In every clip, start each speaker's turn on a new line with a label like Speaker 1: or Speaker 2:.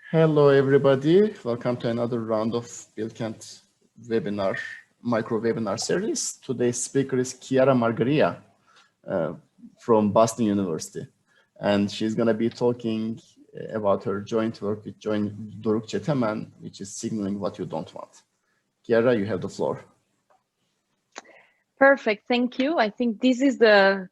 Speaker 1: Hello, everybody. Welcome to another round of Bilkent webinar, micro webinar series. Today's speaker is Chiara Margaria from Boston University. And she's going to be talking about her joint work with Doruk Cetemen, which is signaling what you don't want. Chiara, you have the floor.
Speaker 2: Perfect. Thank you. I think this is the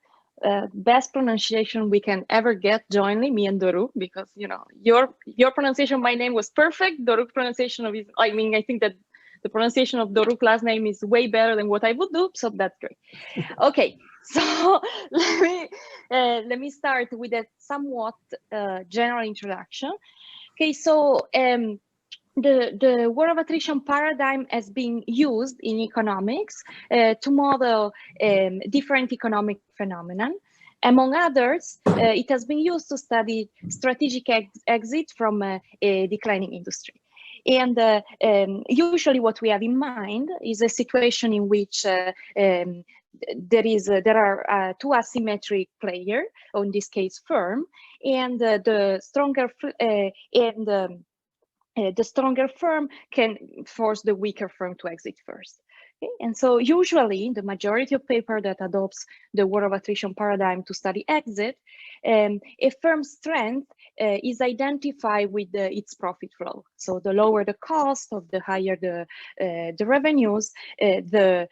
Speaker 2: best pronunciation we can ever get jointly, me and Doruk, because your pronunciation of my name was perfect. Doruk's pronunciation of his, I think that the pronunciation of Doruk's last name is way better than what I would do, so that's great. Okay, so let me start with a somewhat general introduction. Okay, so the war of attrition paradigm has been used in economics to model different economic phenomena. Among others, it has been used to study strategic exit from a declining industry. And usually what we have in mind is a situation in which there are two asymmetric players, or in this case firm, and the stronger firm can force the weaker firm to exit first. Okay? And so usually the majority of paper that adopts the war of attrition paradigm to study exit, a firm's strength is identified with its profit flow. So the lower the cost, of the higher the revenues, the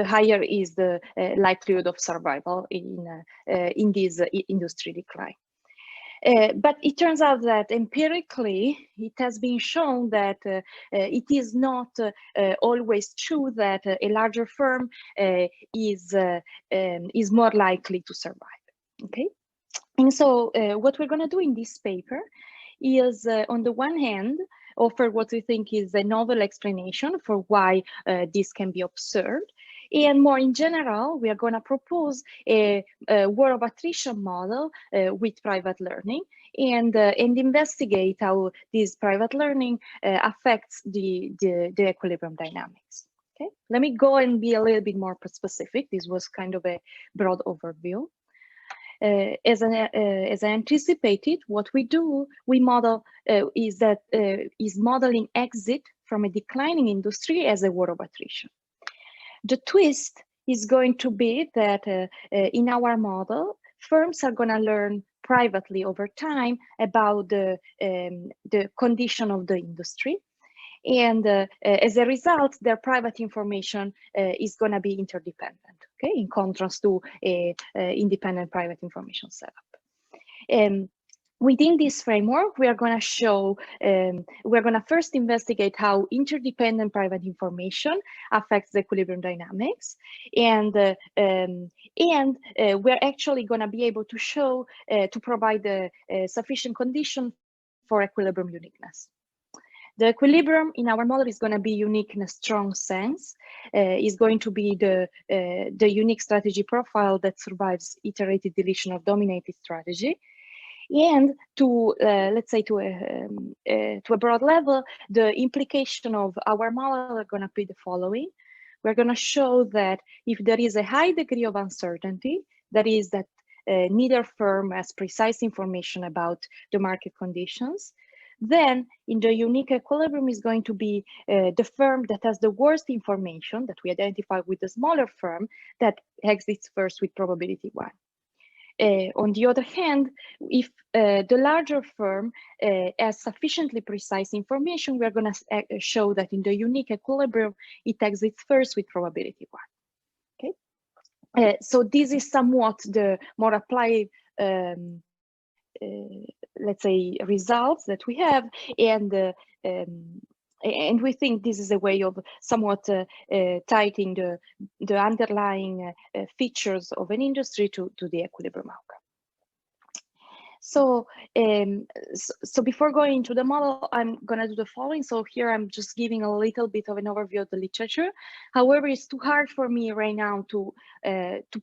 Speaker 2: higher is the likelihood of survival in this industry decline. But it turns out that empirically, it has been shown that it is not always true that a larger firm is more likely to survive. Okay, and so what we're going to do in this paper is, on the one hand, offer what we think is a novel explanation for why this can be observed. And more in general, we are going to propose a war of attrition model with private learning and investigate how this private learning affects the equilibrium dynamics. Okay, let me go and be a little bit more specific. This was kind of a broad overview. As I anticipated, what we do, we model is modeling exit from a declining industry as a war of attrition. The twist is going to be that in our model, firms are going to learn privately over time about the condition of the industry. And as a result, their private information is going to be interdependent, okay, in contrast to a independent private information setup. Within this framework, we are going to show, we're going to first investigate how interdependent private information affects the equilibrium dynamics. And we're actually going to be able to show, to provide a sufficient condition for equilibrium uniqueness. The equilibrium in our model is going to be unique in a strong sense. Is going to be the unique strategy profile that survives iterated deletion of dominated strategy. And to, let's say, to a broad level, the implication of our model are going to be the following. We're going to show that if there is a high degree of uncertainty, that is that neither firm has precise information about the market conditions, then in the unique equilibrium is going to be the firm that has the worst information that we identify with the smaller firm that exits first with probability 1. On the other hand, if the larger firm has sufficiently precise information, we are going to show that in the unique equilibrium, it exits first with probability 1. Okay, so this is somewhat the more applied, let's say, results that we have, and we think this is a way of somewhat tightening the underlying features of an industry to the equilibrium outcome. So, so before going into the model, I'm going to do the following. So here I'm just giving a little bit of an overview of the literature. However, it's too hard for me right now to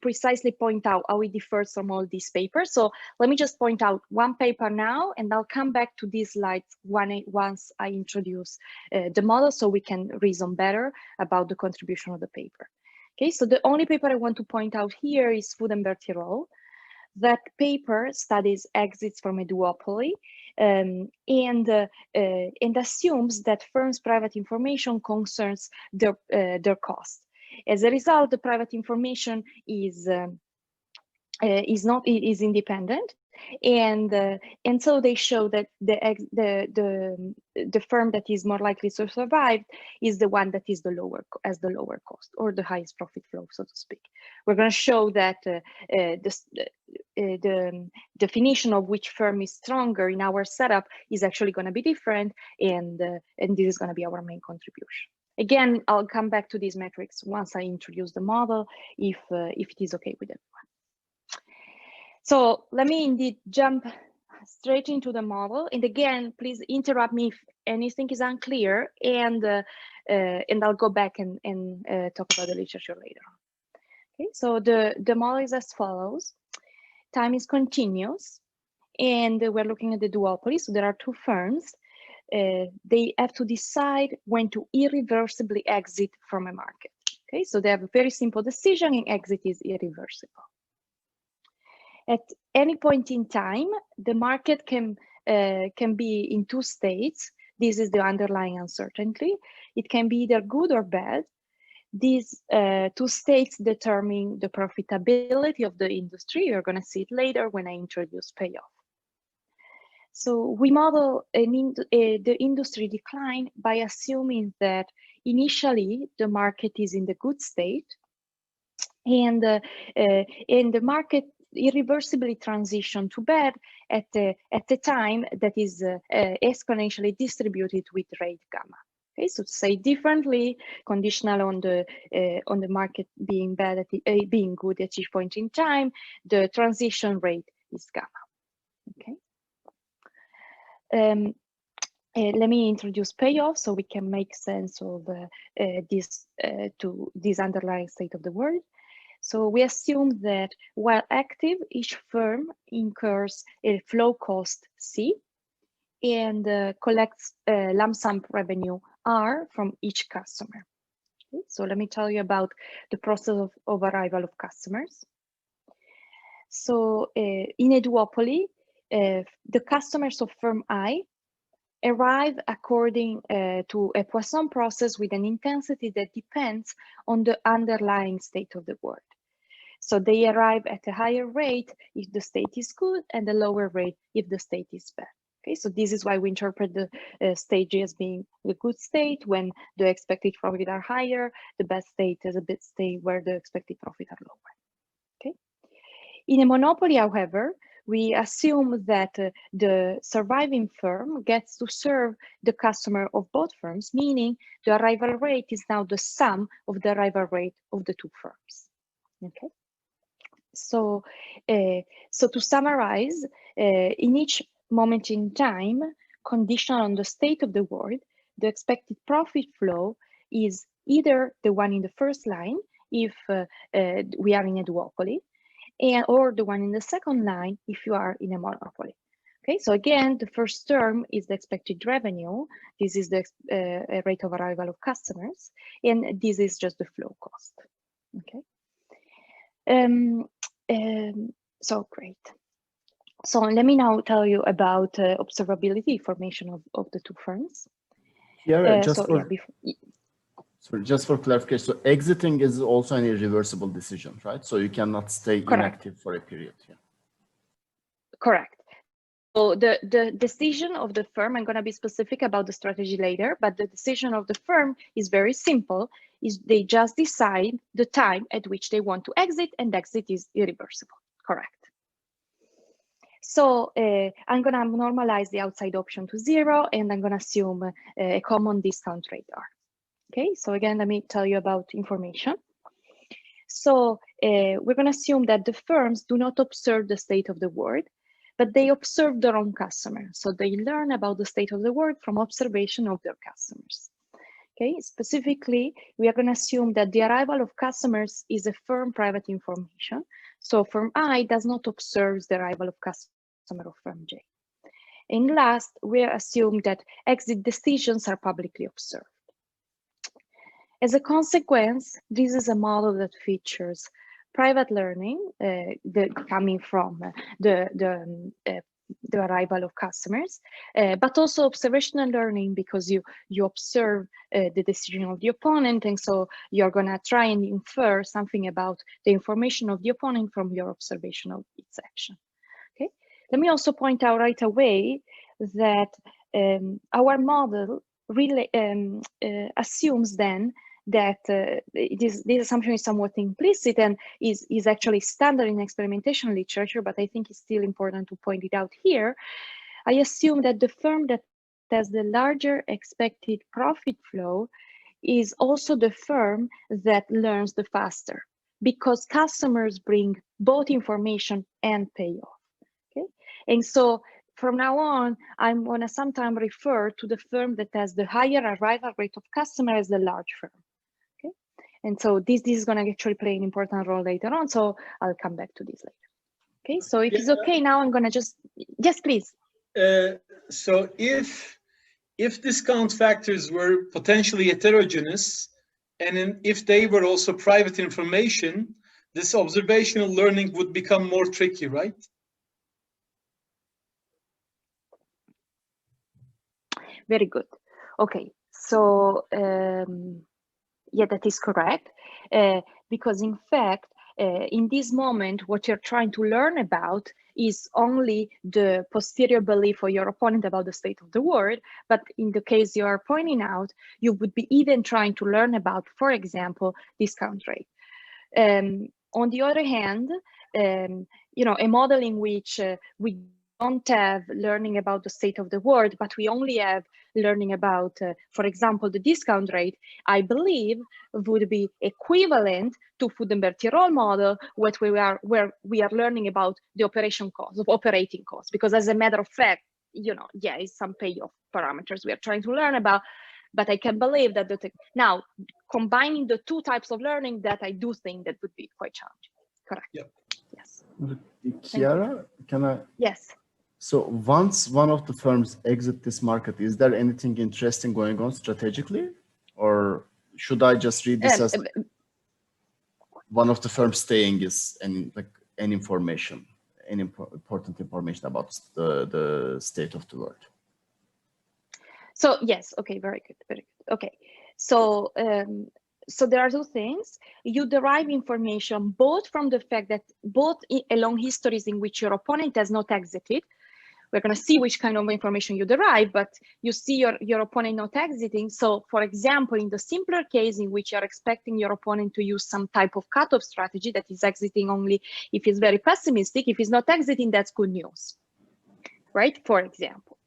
Speaker 2: precisely point out how it differs from all these papers. So let me just point out one paper now, and I'll come back to these slides once I introduce the model, so we can reason better about the contribution of the paper. Okay, so the only paper I want to point out here is Food and Berthier. That paper studies exits from a duopoly and assumes that firms' private information concerns their cost. As a result, the private information is independent, and so they show that the firm that is more likely to survive is the one that is the lower cost or the highest profit flow, so to speak. We're going to show that the definition of which firm is stronger in our setup is actually going to be different, and this is going to be our main contribution. Again, I'll come back to these metrics once I introduce the model, if it is okay with everyone. So let me indeed jump straight into the model. And again, please interrupt me if anything is unclear, and I'll go back and talk about the literature later on. Okay, so the model is as follows. Time is continuous, and we're looking at the duopoly. So there are two firms. They have to decide when to irreversibly exit from a market. Okay, so they have a very simple decision, and exit is irreversible. At any point in time, the market can be in two states. This is the underlying uncertainty. It can be either good or bad. These two states determine the profitability of the industry. You're going to see it later when I introduce Payoff. So we model the industry decline by assuming that initially the market is in the good state, and the market irreversibly transition to bad at the time that is exponentially distributed with rate gamma. Okay, so to say differently, conditional on the market being bad being good at each point in time, the transition rate is gamma. Okay. Let me introduce Payoff so we can make sense of this underlying state of the world. So we assume that while active, each firm incurs a flow cost C and collects lump sum revenue R from each customer. Okay, so let me tell you about the process of arrival of customers. So in a duopoly, the customers of firm I arrive according to a Poisson process with an intensity that depends on the underlying state of the world. So they arrive at a higher rate if the state is good, and a lower rate if the state is bad. Okay, so this is why we interpret the stage as being the good state when the expected profit are higher, the bad state as a bad state where the expected profit are lower. Okay. In a monopoly, however, we assume that the surviving firm gets to serve the customer of both firms, meaning the arrival rate is now the sum of the arrival rate of the two firms. Okay. So, so to summarize, in each moment in time, conditional on the state of the world, the expected profit flow is either the one in the first line, if we are in a duopoly, or the one in the second line, if you are in a monopoly. Okay, so again, the first term is the expected revenue. This is the rate of arrival of customers, and this is just the flow cost. Okay. So great. So let me now tell you about observability formation of the two firms.
Speaker 1: Yeah, just for clarification, so exiting is also an irreversible decision, right? So you cannot stay inactive for a period. Yeah.
Speaker 2: Correct. So the decision of the firm, I'm going to be specific about the strategy later, but the decision of the firm is very simple. Is they just decide the time at which they want to exit, and exit is irreversible. Correct. So I'm going to normalize the outside option to 0, and I'm going to assume a common discount rate R. Okay, so again, let me tell you about information. So we're going to assume that the firms do not observe the state of the world, but they observe their own customer. So they learn about the state of the world from observation of their customers. Okay, specifically, we are going to assume that the arrival of customers is a firm private information. So firm I does not observe the arrival of customer of firm J. And last, we assume that exit decisions are publicly observed. As a consequence, this is a model that features private learning, coming from the arrival of customers, but also observational learning, because you observe the decision of the opponent, and so you're going to try and infer something about the information of the opponent from your observation of its action. Okay. Let me also point out right away that our model really assumes then that this assumption is somewhat implicit and is actually standard in experimentation literature, but I think it's still important to point it out here. I assume that the firm that has the larger expected profit flow is also the firm that learns the faster, because customers bring both information and payoff. Okay, and so from now on, I'm going to sometimes refer to the firm that has the higher arrival rate of customer as the large firm. Okay, and so this is going to actually play an important role later on. So I'll come back to this later. Okay, so if it's okay now, I'm going to just, yes, please.
Speaker 3: So if discount factors were potentially heterogeneous, and if they were also private information, this observational learning would become more tricky, right?
Speaker 2: Very good. Okay, so yeah, that is correct, because in fact, in this moment, what you're trying to learn about is only the posterior belief of your opponent about the state of the world. But in the case you are pointing out, you would be even trying to learn about, for example, discount rate. On the other hand, you know, a model in which we don't have learning about the state of the world, but we only have learning about, for example, the discount rate, I believe would be equivalent to Fudenberg-Tirol model, where we are learning about the operating costs, because as a matter of fact, you know, yeah, it's some payoff parameters we are trying to learn about. But I can believe that now combining the two types of learning, that I do think that would be quite challenging. Correct.
Speaker 3: Yep.
Speaker 2: Yes.
Speaker 1: Chiara, can I?
Speaker 2: Yes.
Speaker 1: So once one of the firms exit this market, is there anything interesting going on strategically, or should I just read this as one of the firms staying is any information, any important information about the state of the world?
Speaker 2: So yes, okay, very good, very good. Okay, so so there are two things. You derive information both from the fact that both along histories in which your opponent has not exited. We're going to see which kind of information you derive, but you see your opponent not exiting. So for example, in the simpler case in which you're expecting your opponent to use some type of cutoff strategy that is exiting only if he's very pessimistic, if he's not exiting, that's good news, right? For example.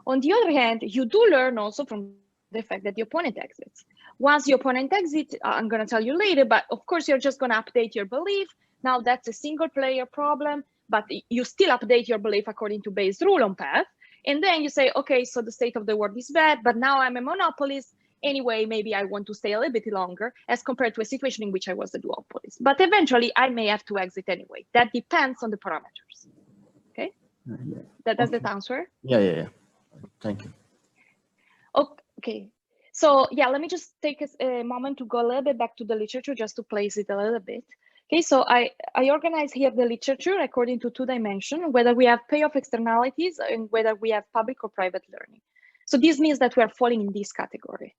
Speaker 2: On the other hand, you do learn also from the fact that the opponent exits. Once the opponent exits, I'm going to tell you later, but of course, you're just going to update your belief. Now that's a single player problem, but you still update your belief according to Bayes' rule on path. And then you say, okay, so the state of the world is bad, but now I'm a monopolist. Anyway, maybe I want to stay a little bit longer as compared to a situation in which I was a duopolist. But eventually, I may have to exit anyway. That depends on the parameters. Okay?
Speaker 1: Yeah.
Speaker 2: Does that answer?
Speaker 1: Yeah. Thank you.
Speaker 2: Okay. So yeah, let me just take a moment to go a little bit back to the literature just to place it a little bit. Okay, so I organize here the literature according to two dimensions, whether we have payoff externalities and whether we have public or private learning. So this means that we are falling in this category.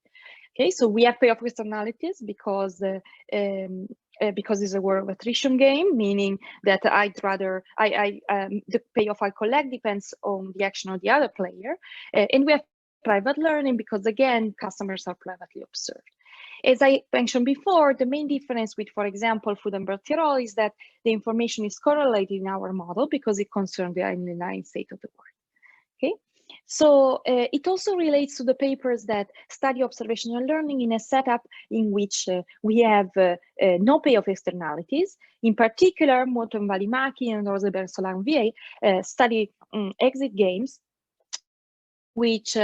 Speaker 2: Okay, so we have payoff externalities because it's a war of attrition game, meaning that I'd rather the payoff I collect depends on the action of the other player, and we have private learning because again customers are privately observed. As I mentioned before, the main difference with, for example, Fudenberg-Tirol is that the information is correlated in our model because it concerns the underlying state of the world. Okay, so it also relates to the papers that study observational learning in a setup in which we have no payoff externalities. In particular, Morton Valimaki and Rosenberg Solan VA study exit games, which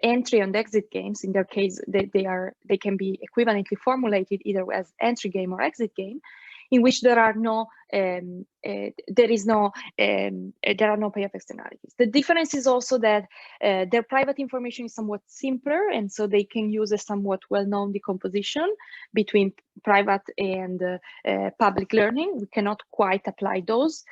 Speaker 2: entry and exit games, in their case, they can be equivalently formulated either as entry game or exit game. in which there are no payoff externalities. The difference is also that their private information is somewhat simpler, and so they can use a somewhat well-known decomposition between private and public learning. We cannot quite apply those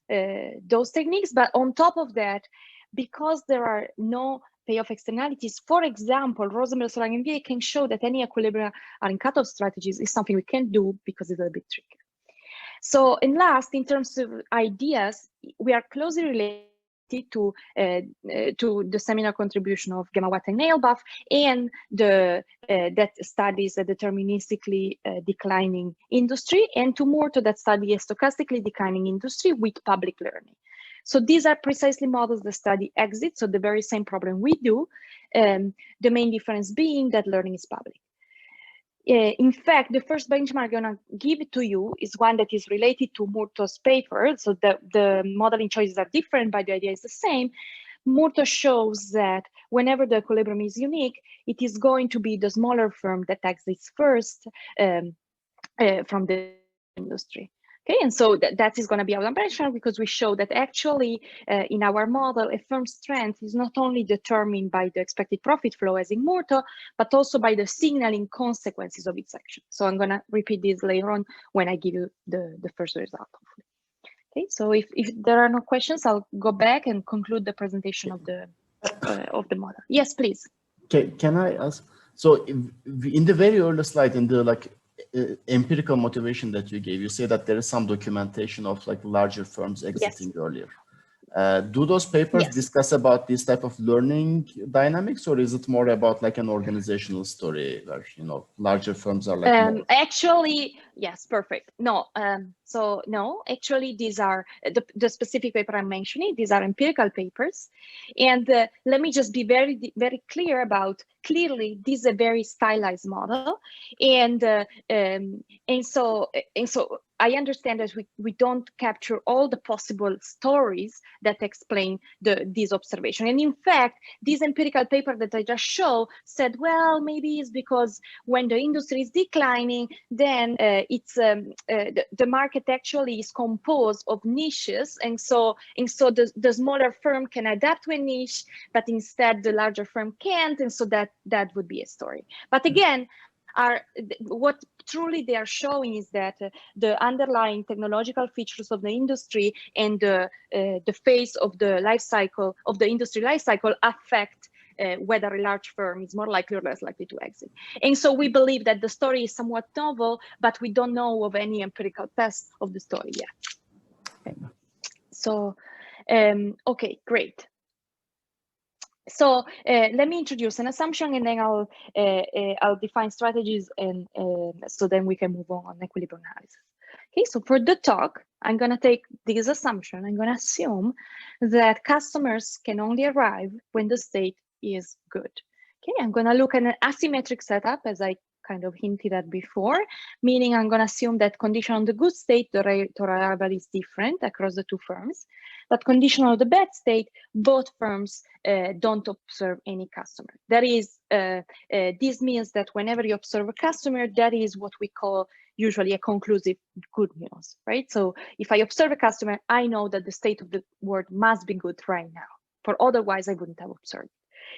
Speaker 2: techniques, but on top of that, because there are no payoff externalities, for example, Rosenberg-Solang MVA can show that any equilibrium are in cutoff strategies is something we can't do because it's a bit tricky. So, and last, in terms of ideas, we are closely related to the seminal contribution of Gemawatt and Nailbuff, and that studies a deterministically declining industry, and to Murto that study a stochastically declining industry with public learning. So these are precisely models that study exit, so the very same problem we do, the main difference being that learning is public. In fact, the first benchmark I'm going to give it to you is one that is related to Murto's paper. So the modeling choices are different, but the idea is the same. Murto shows that whenever the equilibrium is unique, it is going to be the smaller firm that exits first from the industry. Okay, and so that is going to be our benchmark, because we show that actually in our model, a firm's strength is not only determined by the expected profit flow as in Murto, but also by the signaling consequences of its action. So I'm going to repeat this later on when I give you the first result. Okay, so if there are no questions, I'll go back and conclude the presentation of the model. Yes, please.
Speaker 1: Okay, can I ask? So in the very early slide, in the empirical motivation that you gave, you say that there is some documentation of larger firms exiting earlier. Do those papers discuss about this type of learning dynamics, or is it more about an organizational story where larger firms are more...
Speaker 2: Actually, yes, perfect. No, so no, actually these are the specific paper I'm mentioning. These are empirical papers, and let me just be very, very clear about. Clearly, this is a very stylized model, and so I understand that we don't capture all the possible stories that explain this observation. And in fact, this empirical paper that I just showed said, well, maybe it's because when the industry is declining, then the market actually is composed of niches, and so the smaller firm can adapt to a niche, but instead the larger firm can't, and so that would be a story. But again, what truly they are showing is that the underlying technological features of the industry and the phase of the life cycle of the industry life cycle affect whether a large firm is more likely or less likely to exit. And so we believe that the story is somewhat novel, but we don't know of any empirical test of the story yet. Okay. So, okay, great. So let me introduce an assumption, and then I'll define strategies, and so then we can move on equilibrium analysis. Okay, so for the talk, I'm going to take this assumption. I'm going to assume that customers can only arrive when the state is good. Okay, I'm going to look at an asymmetric setup, as I kind of hinted at before, meaning I'm going to assume that condition on the good state, the rate or arrival is different across the two firms, but condition on the bad state, both firms don't observe any customer. That is, this means that whenever you observe a customer, that is what we call usually a conclusive good news, right? So if I observe a customer, I know that the state of the world must be good right now, for otherwise I wouldn't have observed.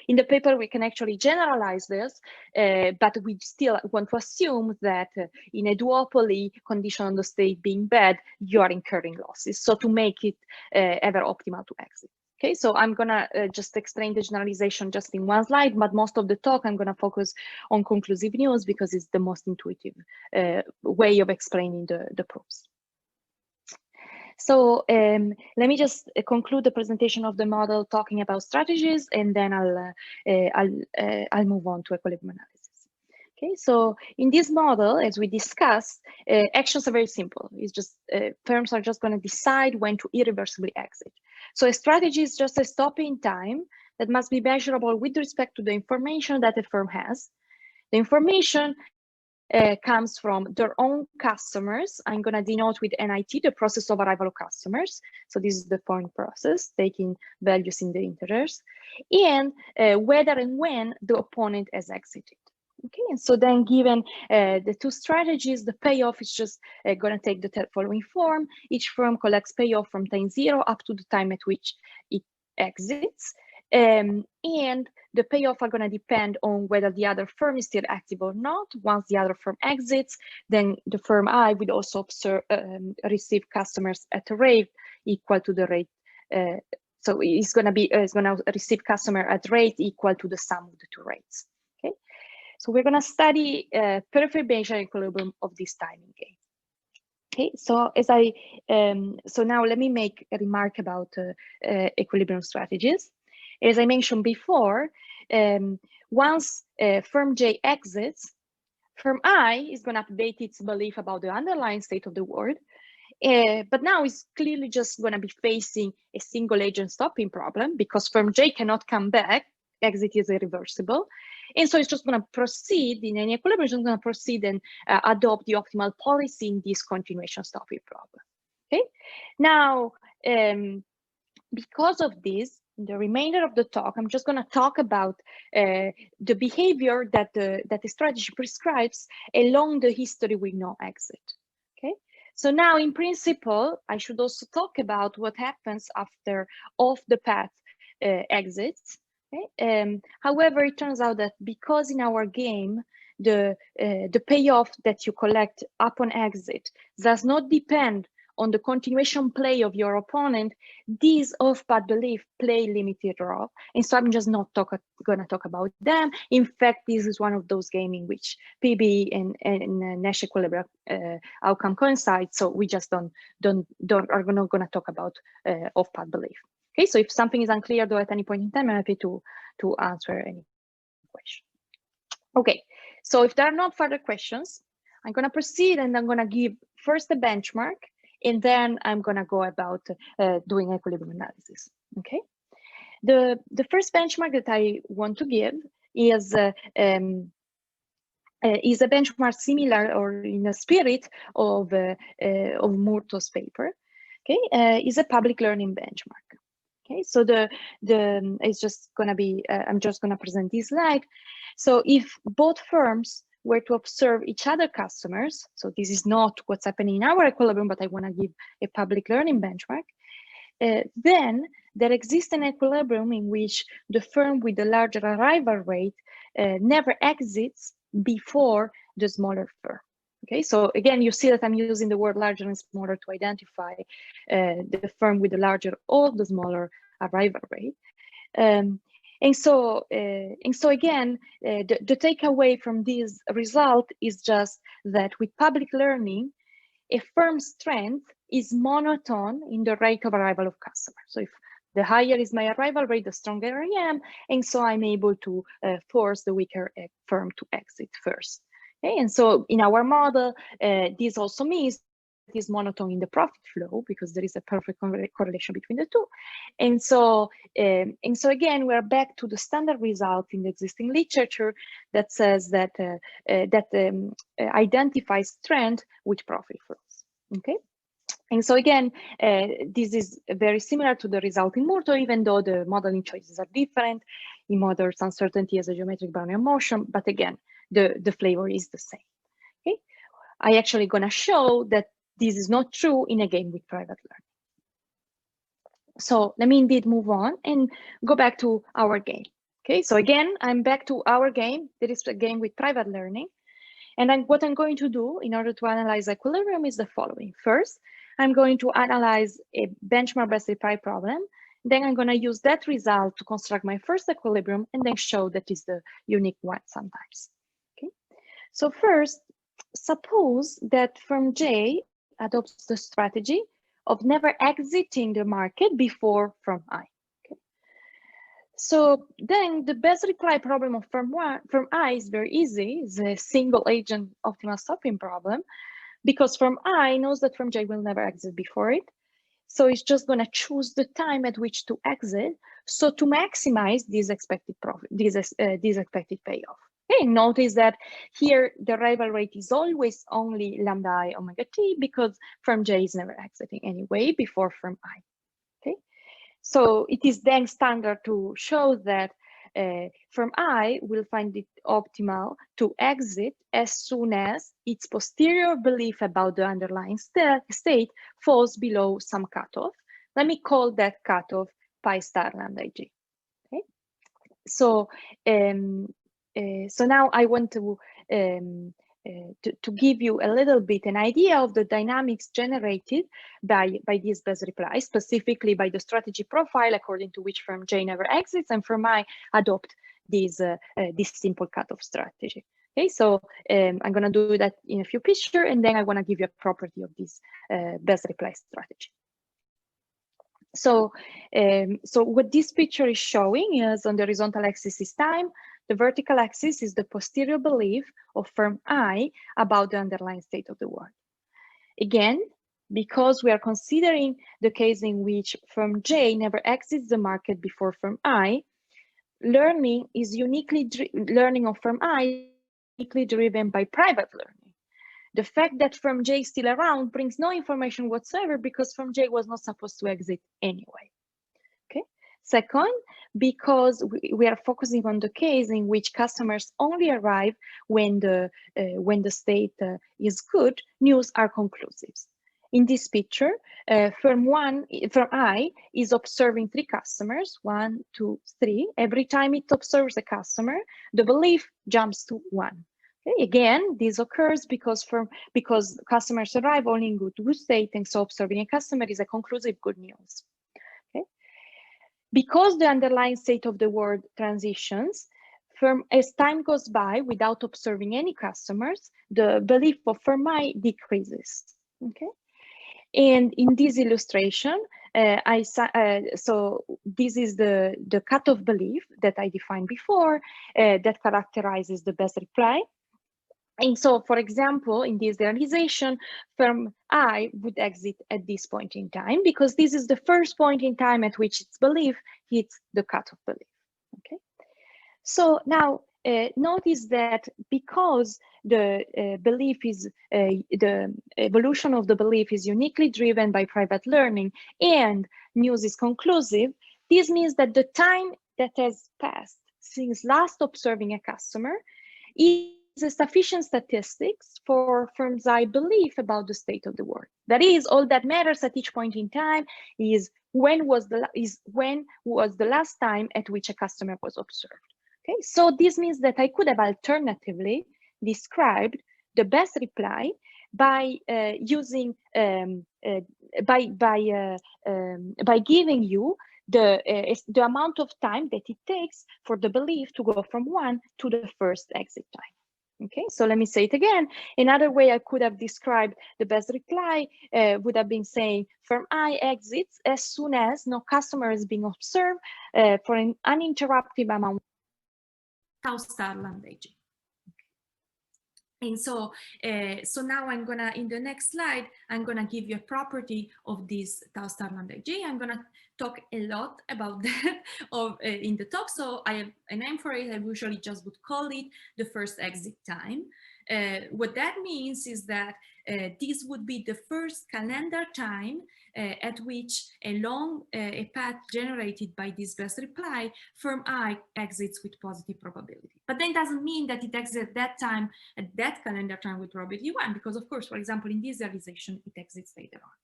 Speaker 2: In the paper, we can actually generalize this, but we still want to assume that in a duopoly, condition on the state being bad, you are incurring losses. So to make it ever optimal to exit. Okay, so I'm gonna just explain the generalization just in one slide, but most of the talk I'm gonna focus on conclusive news because it's the most intuitive way of explaining the proofs. So let me just conclude the presentation of the model talking about strategies, and then I'll move on to equilibrium analysis. Okay, so in this model, as we discussed, actions are very simple. It's just firms are just going to decide when to irreversibly exit. So a strategy is just a stop in time that must be measurable with respect to the information that a firm has. The information comes from their own customers. I'm going to denote with NIT the process of arrival of customers. So this is the point process, taking values in the integers, and whether and when the opponent has exited. Okay, and so then given the two strategies, the payoff is just going to take the following form. Each firm collects payoff from time 0 up to the time at which it exits. And the payoff are going to depend on whether the other firm is still active or not. Once the other firm exits, then the firm I will also receive customers at a rate equal to the rate. So it's going to receive customer at rate equal to the sum of the two rates. Okay. So we're going to study perfect Bayesian equilibrium of this timing game. Okay, so so now let me make a remark about equilibrium strategies. As I mentioned before, once firm J exits, firm I is going to update its belief about the underlying state of the world, but now it's clearly just going to be facing a single agent stopping problem because firm J cannot come back. Exit is irreversible. And so it's just going to proceed in any equilibrium, it's going to proceed and adopt the optimal policy in this continuation stopping problem. Okay. Now, because of this, in the remainder of the talk, I'm just going to talk about the behavior that the strategy prescribes along the history with no exit. Okay. So now, in principle, I should also talk about what happens after off the path exits. Okay. However, it turns out that because in our game, the payoff that you collect upon exit does not depend on the continuation play of your opponent, these off-path beliefs play limited role. And so I'm just not going to talk about them. In fact, this is one of those games in which PB and Nash equilibrium outcome coincide. So we just are not going to talk about off-path belief. Okay, so if something is unclear though at any point in time, I'm happy to answer any question. Okay, so if there are no further questions, I'm going to proceed and I'm going to give first a benchmark, and then I'm going to go about doing equilibrium analysis. Okay, the first benchmark that I want to give is a benchmark similar or in the spirit of Murto's paper. Okay, is a public learning benchmark. Okay, so it's just going to be, I'm just going to present this slide. So if both firms were to observe each other customers, so this is not what's happening in our equilibrium, but I want to give a public learning benchmark, then there exists an equilibrium in which the firm with the larger arrival rate never exits before the smaller firm. Okay, so again, you see that I'm using the word larger and smaller to identify the firm with the larger or the smaller arrival rate. And so again, the takeaway from this result is just that with public learning, a firm's strength is monotone in the rate of arrival of customers. So if the higher is my arrival rate, the stronger I am, and so I'm able to force the weaker firm to exit first. Okay, and so in our model, this also means it is monotone in the profit flow because there is a perfect correlation between the two. And so again, we're back to the standard result in the existing literature that says that identifies trend with profit flows. Okay. And so again, this is very similar to the result in Murto, even though the modeling choices are different. He models uncertainty as a geometric Brownian motion, but again, the flavor is the same. Okay, I actually gonna show that this is not true in a game with private learning. So let me indeed move on and go back to our game. Okay, so again, I'm back to our game. That is a game with private learning. And then what I'm going to do in order to analyze equilibrium is the following. First, I'm going to analyze a benchmark best reply problem. Then I'm going to use that result to construct my first equilibrium and then show that is the unique one sometimes. Okay. So first, suppose that firm J adopts the strategy of never exiting the market before firm I. Okay. So then the best reply problem of firm I is very easy. It's a single agent optimal stopping problem because firm I knows that firm J will never exit before it. So it's just going to choose the time at which to exit. So to maximize this expected profit, this expected payoff. Okay, notice that here the arrival rate is always only lambda I omega t because firm J is never exiting anyway before firm I. Okay, so it is then standard to show that firm I will find it optimal to exit as soon as its posterior belief about the underlying state falls below some cutoff. Let me call that cutoff pi star lambda G. Okay, so so now I want to give you a little bit an idea of the dynamics generated by this best reply, specifically by the strategy profile according to which firm J never exits and firm I adopt this simple cutoff strategy. Okay, so I'm going to do that in a few pictures, and then I want to give you a property of this best reply strategy. So, so what this picture is showing is on the horizontal axis is time. The vertical axis is the posterior belief of firm I about the underlying state of the world. Again, because we are considering the case in which firm J never exits the market before firm I, learning of firm I is uniquely driven by private learning. The fact that firm J is still around brings no information whatsoever because firm J was not supposed to exit anyway. Okay. Second, because we are focusing on the case in which customers only arrive when the state is good, news are conclusive. In this picture, firm I is observing 3 customers, 1, 2, 3. Every time it observes a customer, the belief jumps to 1. Okay. Again, this occurs because customers arrive only in good state, and so observing a customer is a conclusive good news. Okay. Because the underlying state of the world transitions, as time goes by without observing any customers, the belief of firm I decreases. Okay. And in this illustration, so this is the cutoff belief that I defined before that characterizes the best reply. And so, for example, in this realization, firm I would exit at this point in time because this is the first point in time at which its belief hits the cutoff belief. Okay. So now notice that because the belief is the evolution of the belief is uniquely driven by private learning and news is conclusive, this means that the time that has passed since last observing a customer is a sufficient statistics for firm's I belief about the state of the world. That is, all that matters at each point in time is when was the last time at which a customer was observed. Okay, so this means that I could have alternatively described the best reply by using by giving you the amount of time that it takes for the belief to go from 1 to the first exit time. Okay, so let me say it again. Another way I could have described the best reply would have been saying firm I exits as soon as no customer is being observed for an uninterrupted amount tau star lambda G. And so, so now I'm gonna, in the next slide, I'm gonna give you a property of this tau star lambda G. I'm gonna talk a lot about that in the talk. So I have a name for it. I usually just would call it the first exit time. What that means is that this would be the first calendar time at which along a path generated by this best reply, firm I exits with positive probability. But that doesn't mean that it exits at that time, at that calendar time with probability 1, because of course, for example, in this realization, it exits later on.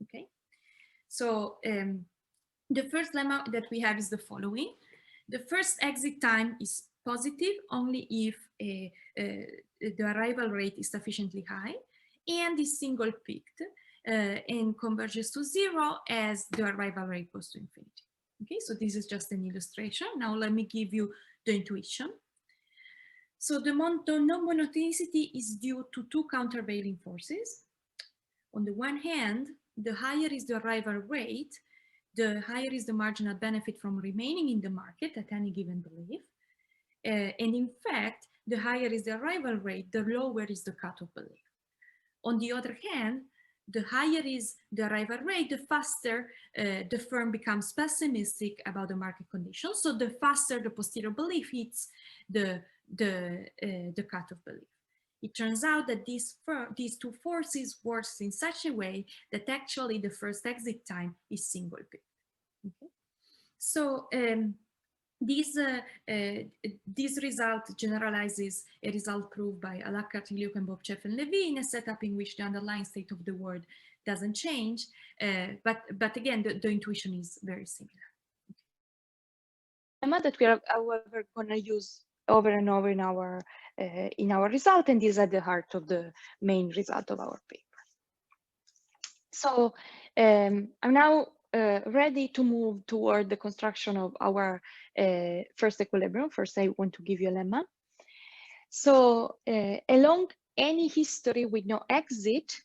Speaker 2: Okay, so the first lemma that we have is the following. The first exit time is positive only if the arrival rate is sufficiently high and is single peaked and converges to 0 as the arrival rate goes to infinity. Okay, so this is just an illustration. Now let me give you the intuition. So the non-monotonicity is due to 2 countervailing forces. On the one hand, the higher is the arrival rate, the higher is the marginal benefit from remaining in the market at any given belief. And in fact, the higher is the arrival rate, the lower is the cutoff belief. On the other hand, the higher is the arrival rate, the faster the firm becomes pessimistic about the market conditions. So the faster the posterior belief hits the cutoff belief. It turns out that these 2 forces work in such a way that actually the first exit time is single peak. Okay? So
Speaker 4: This result generalizes a result proved by Alakart, Liuk, and Bobchev and Levy in a setup in which the underlying state of the word doesn't change. But again, the intuition is very similar.
Speaker 2: That we are, however, going to use over and over in our result, and these are the heart of the main result of our paper. So I'm now ready to move toward the construction of our first equilibrium. First, I want to give you a lemma. So along any history with no exit,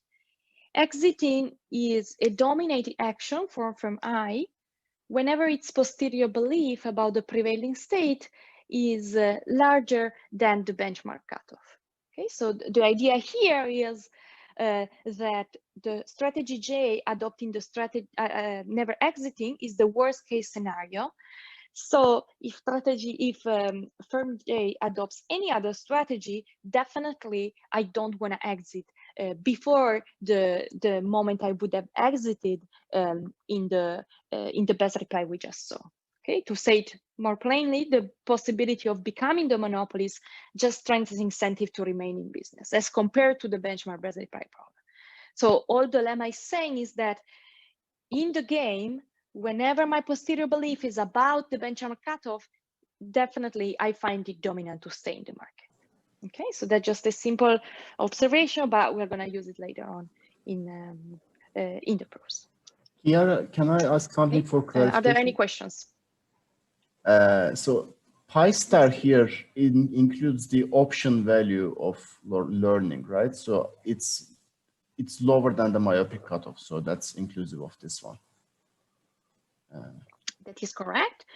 Speaker 2: exiting is a dominating action from I whenever its posterior belief about the prevailing state is larger than the benchmark cutoff. Okay, so the idea here is that the strategy J adopting the strategy never exiting is the worst case scenario. So if firm J adopts any other strategy, definitely I don't want to exit before the moment I would have exited in the best reply we just saw. Okay, to say it more plainly, the possibility of becoming the monopolist just strengthens incentive to remain in business as compared to the benchmark best reply problem. So all the lemma is saying is that in the game, whenever my posterior belief is about the benchmark cutoff, definitely I find it dominant to stay in the market. Okay, so that's just a simple observation, but we're going to use it later on in the prose.
Speaker 1: Chiara, can I ask something for clarification?
Speaker 2: Are there any questions?
Speaker 1: So pi star here includes the option value of learning, right? So it's lower than the myopic cutoff, so that's inclusive of this one.
Speaker 2: That is correct.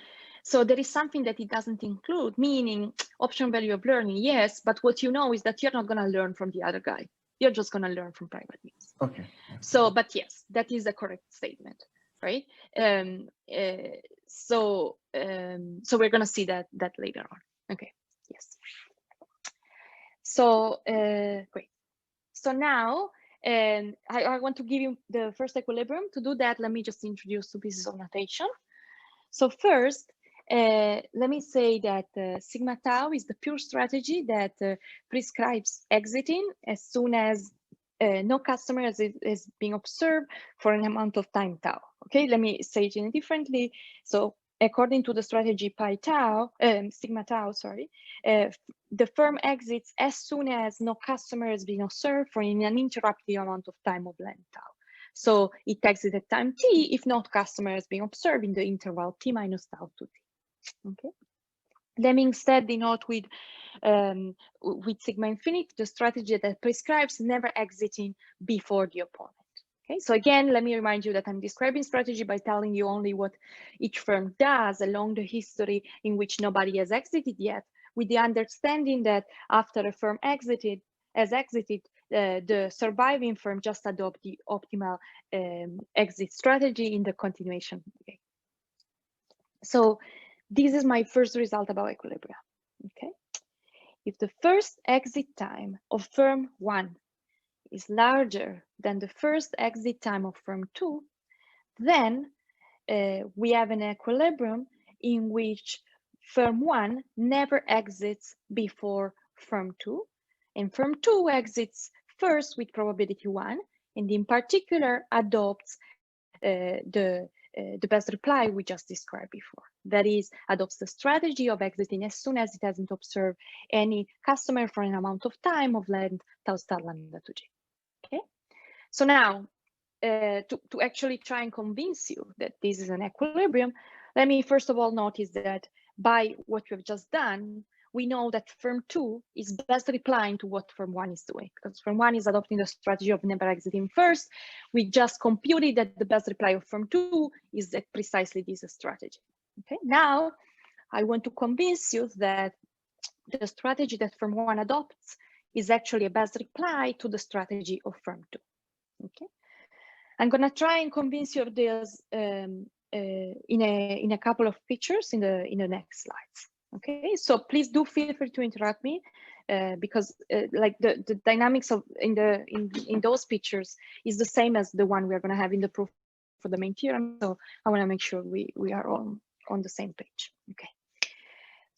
Speaker 2: So there is something that it doesn't include, meaning option value of learning, yes, but what you know is that you're not going to learn from the other guy. You're just going to learn from private means.
Speaker 1: Okay.
Speaker 2: So, but yes, that is a correct statement, right? So we're going to see that later on. Okay, yes. So great. So now I want to give you the first equilibrium. To do that, let me just introduce two pieces of notation. So first, let me say that sigma tau is the pure strategy that prescribes exiting as soon as no customer is being observed for an amount of time tau. Okay, let me say it differently. So according to the strategy sigma tau, sorry, the firm exits as soon as no customer is being observed for an uninterrupted amount of time of length tau. So it exits at time t if not customer is being observed in the interval t minus tau to t. Okay. Let me instead denote with sigma infinite the strategy that prescribes never exiting before the opponent. Okay, so again, let me remind you that I'm describing strategy by telling you only what each firm does along the history in which nobody has exited yet, with the understanding that after a firm has exited, the surviving firm just adopt the optimal exit strategy in the continuation. Okay. So this is my first result about equilibrium. Okay, if the first exit time of firm 1 is larger than the first exit time of firm 2, then we have an equilibrium in which firm 1 never exits before firm 2, and firm 2 exits first with probability 1, and in particular adopts the best reply we just described before. That is, adopts the strategy of exiting as soon as it hasn't observed any customer for an amount of time of length tau star lambda to j. Okay, so now to actually try and convince you that this is an equilibrium, let me first of all notice that by what we've just done, we know that firm 2 is best replying to what firm 1 is doing, because firm 1 is adopting the strategy of never exiting first. We just computed that the best reply of firm 2 is precisely this strategy. Okay, now I want to convince you that the strategy that firm 1 adopts is actually a best reply to the strategy of firm 2. Okay, I'm going to try and convince you of this in a couple of pictures in the next slides. Okay, so please do feel free to interrupt me because like the dynamics of in those pictures is the same as the one we're going to have in the proof for the main theorem. So I want to make sure we are all on the same page. Okay,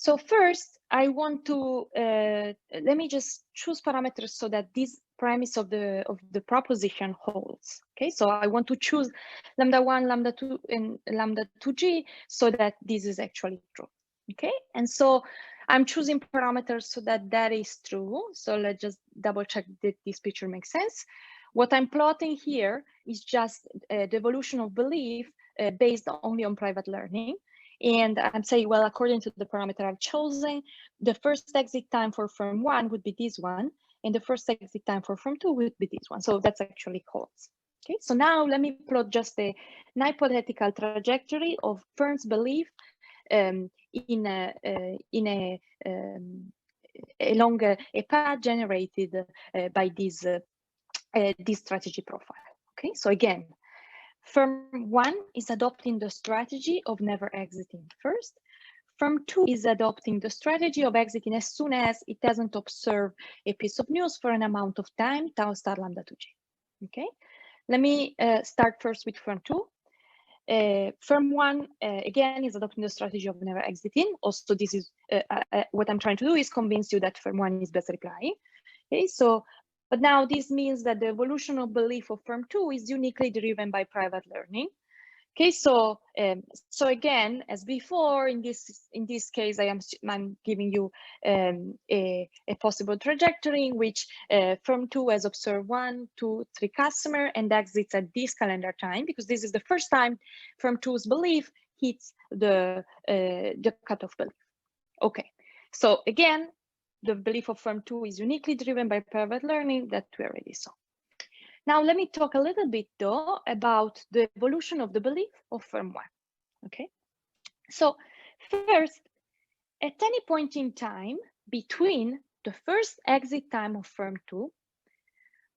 Speaker 2: So first, I want to, let me just choose parameters so that this premise of the proposition holds. Okay, so I want to choose lambda1, lambda2, and lambda2g so that this is actually true. Okay, and so I'm choosing parameters so that that is true. So let's just double check that this picture makes sense. What I'm plotting here is just the evolution of belief based only on private learning. And I'm saying, well, according to the parameter I've chosen, the first exit time for firm 1 would be this one, and the first exit time for firm 2 would be this one. So that's actually holds. Okay, so now let me plot just an hypothetical trajectory of firm's belief along a path generated by this strategy profile. Okay, so again, firm 1 is adopting the strategy of never exiting first. Firm 2 is adopting the strategy of exiting as soon as it doesn't observe a piece of news for an amount of time, tau star lambda 2g. Okay, let me start first with firm 2. Firm 1, again, is adopting the strategy of never exiting. Also, this is what I'm trying to do is convince you that firm 1 is best replying. Okay, so, but now this means that the evolution of belief of firm 2 is uniquely driven by private learning. Okay, so so again, as before, in this case, I'm giving you a possible trajectory in which firm 2 has observed 1, 2, 3 customer and exits at this calendar time, because this is the first time firm 2's belief hits the cutoff belief. Okay, so again, the belief of firm 2 is uniquely driven by private learning that we already saw. Now, let me talk a little bit, though, about the evolution of the belief of firm 1. Okay, so first, at any point in time between the first exit time of firm 2,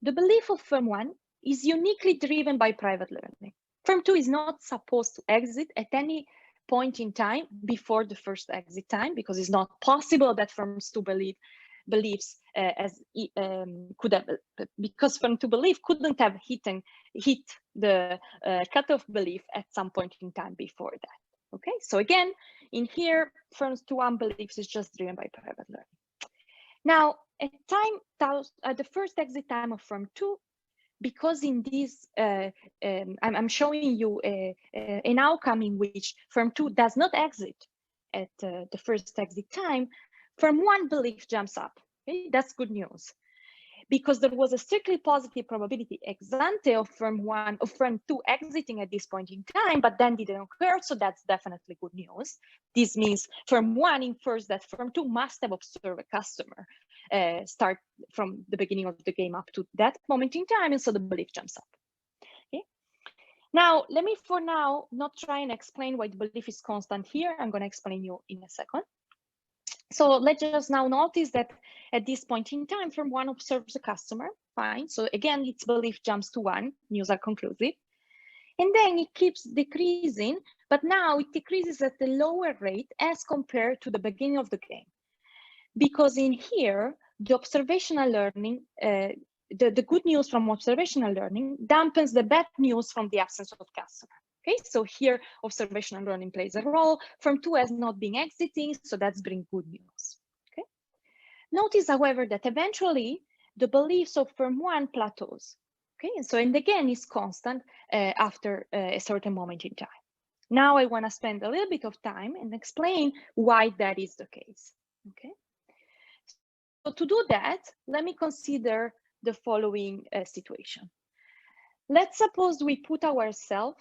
Speaker 2: the belief of firm 1 is uniquely driven by private learning. Firm 2 is not supposed to exit at any point in time before the first exit time, because it's not possible that firms 2 beliefs could have, because firm 2 belief couldn't have hit the cutoff belief at some point in time before that. Okay, so again, in here, firm 2 1 beliefs is just driven by private learning. Now, at the first exit time of firm 2, because in this, I'm showing you an outcome in which firm 2 does not exit at the first exit time, firm 1 belief jumps up. Okay? That's good news, because there was a strictly positive probability ex ante of firm 2 exiting at this point in time, but then didn't occur, so that's definitely good news. This means firm 1 infers that firm 2 must have observed a customer start from the beginning of the game up to that moment in time, and so the belief jumps up. Okay. Now, let me for now not try and explain why the belief is constant here. I'm going to explain you in a second. So let's just now notice that at this point in time, firm 1 observes a customer, fine. So again, its belief jumps to 1, news are conclusive. And then it keeps decreasing, but now it decreases at a lower rate as compared to the beginning of the game. Because in here, the observational learning, the good news from observational learning dampens the bad news from the absence of customer. Okay, so here observational learning plays a role. Firm 2 has not been exiting, so that's bring good news. Okay. Notice, however, that eventually the beliefs of firm 1 plateaus. Okay, and so and again is constant after a certain moment in time. Now I want to spend a little bit of time and explain why that is the case. Okay. So to do that, let me consider the following situation. Let's suppose we put ourselves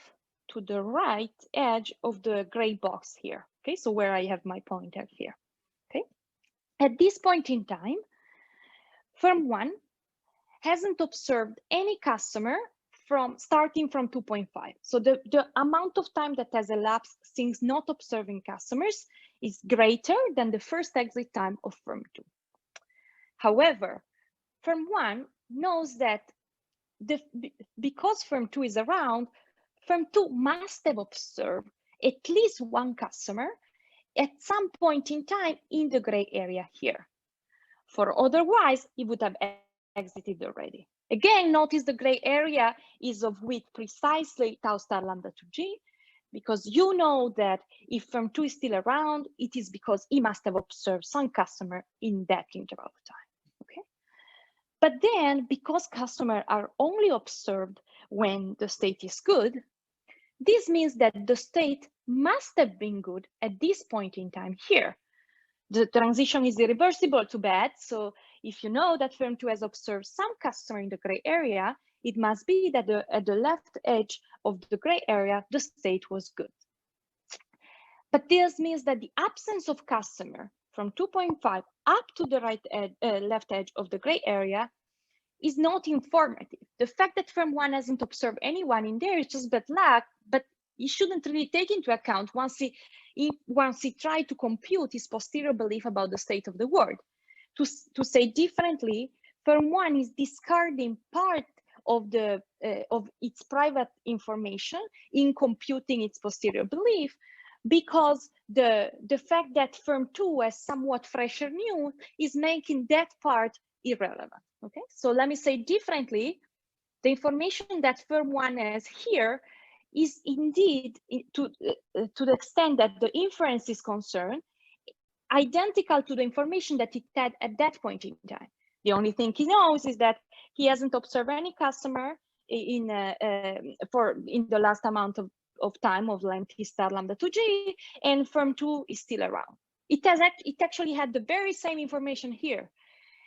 Speaker 2: to the right edge of the gray box here. Okay, so where I have my pointer here. Okay, at this point in time, firm 1 hasn't observed any customer starting from 2.5. So the amount of time that has elapsed since not observing customers is greater than the first exit time of firm 2. However, firm 1 knows that because firm 2 is around, firm 2 must have observed at least one customer at some point in time in the gray area here. For otherwise, it would have exited already. Again, notice the gray area is of width precisely tau star lambda 2g. because you know that if firm 2 is still around, it is because he must have observed some customer in that interval of time, okay? But then, because customers are only observed when the state is good, this means that the state must have been good at this point in time here. The transition is irreversible to bad, so if you know that firm 2 has observed some customer in the gray area, it must be that at the left edge of the gray area, the state was good. But this means that the absence of customer from 2.5 up to the left edge of the gray area is not informative. The fact that firm 1 hasn't observed anyone in there is just bad luck, but you shouldn't really take into account once he tried to compute his posterior belief about the state of the world. To say differently, firm 1 is discarding part of its private information in computing its posterior belief, because the fact that firm 2 has somewhat fresher news is making that part irrelevant. Okay, so let me say differently, the information that firm 1 has here is indeed, to the extent that the inference is concerned, identical to the information that it had at that point in time. The only thing he knows is that he hasn't observed any customer in the last amount of time of length he star lambda 2G, and firm 2 is still around. It actually had the very same information here.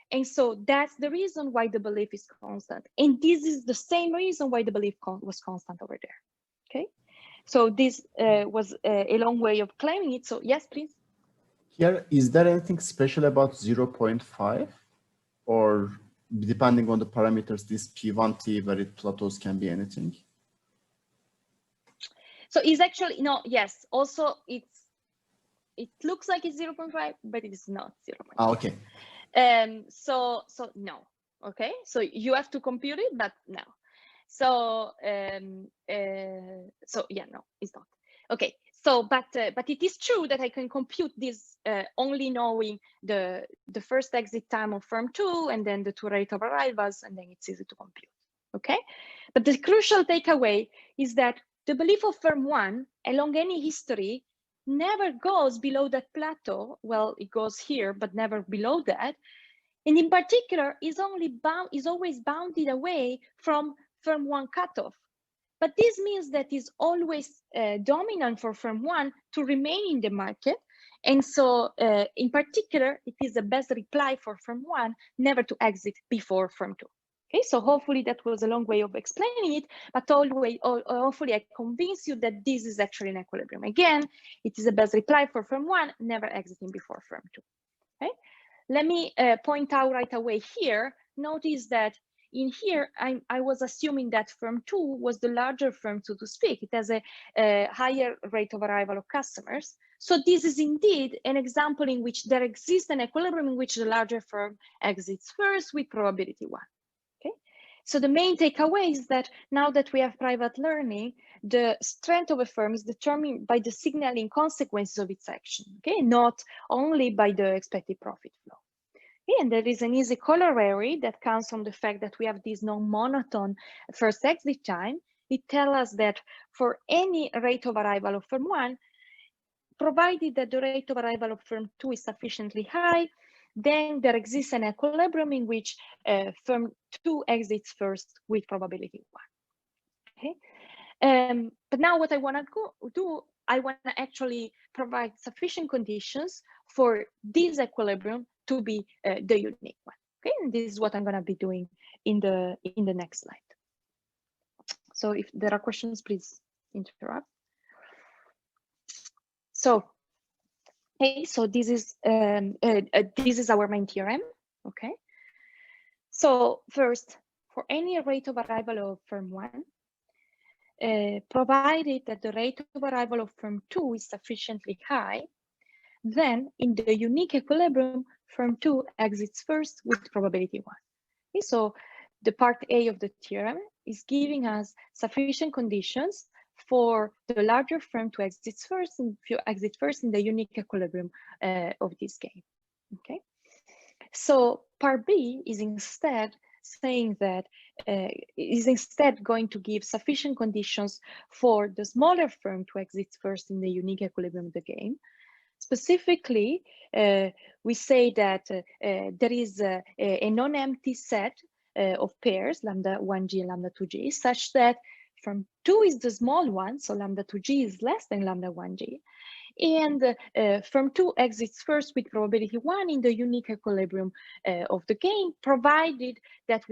Speaker 2: And so that's the reason why the belief is constant. And this is the same reason why the belief was constant over there. Okay, so this was a long way of claiming it. So yes, please.
Speaker 1: Here, is there anything special about 0.5, or depending on the parameters, this P1T where it plateaus can be anything?
Speaker 2: So it's actually, no, yes, also it looks like it's 0.5, but it is not 0.5.
Speaker 1: Ah, okay.
Speaker 2: So no, okay, so you have to compute it, but no. So yeah, no, it's not. Okay, so but it is true that I can compute this only knowing the first exit time of firm 2 and then the 2 rate of arrivals, and then it's easy to compute. Okay, but the crucial takeaway is that the belief of firm 1 along any history never goes below that plateau. Well, it goes here, but never below that. And in particular, is always bounded away from firm 1 cutoff. But this means that it's always dominant for firm 1 to remain in the market. And so in particular, it is the best reply for firm 1 never to exit before firm 2. Okay, so hopefully that was a long way of explaining it, but hopefully I convince you that this is actually an equilibrium. Again, it is the best reply for firm 1, never exiting before firm 2. Okay, let me point out right away here. Notice that in here, I was assuming that firm 2 was the larger firm, so to speak. It has a higher rate of arrival of customers. So this is indeed an example in which there exists an equilibrium in which the larger firm exits first with probability 1. Okay, so the main takeaway is that now that we have private learning, the strength of a firm is determined by the signaling consequences of its action, okay, not only by the expected profit flow. Okay? And there is an easy corollary that comes from the fact that we have this non-monotone first exit time. It tells us that for any rate of arrival of firm 1, provided that the rate of arrival of firm 2 is sufficiently high, then there exists an equilibrium in which firm 2 exits first with probability 1. Okay, but now what I want to do, I want to actually provide sufficient conditions for this equilibrium to be the unique one. Okay, and this is what I'm going to be doing in the next slide. So if there are questions, please interrupt. So, okay, so this is our main theorem. Okay, so first, for any rate of arrival of firm 1, provided that the rate of arrival of firm 2 is sufficiently high, then in the unique equilibrium, firm 2 exits first with probability 1. Okay, so the part A of the theorem is giving us sufficient conditions for the larger firm to exit first in the unique equilibrium of this game. Okay, so part B is instead saying that is instead going to give sufficient conditions for the smaller firm to exit first in the unique equilibrium of the game. Specifically, we say that there is a non-empty set of pairs, lambda 1g and lambda 2g, such that firm 2 is the small one, so lambda 2g is less than lambda 1g. And firm 2 exits first with probability 1 in the unique equilibrium of the game, provided that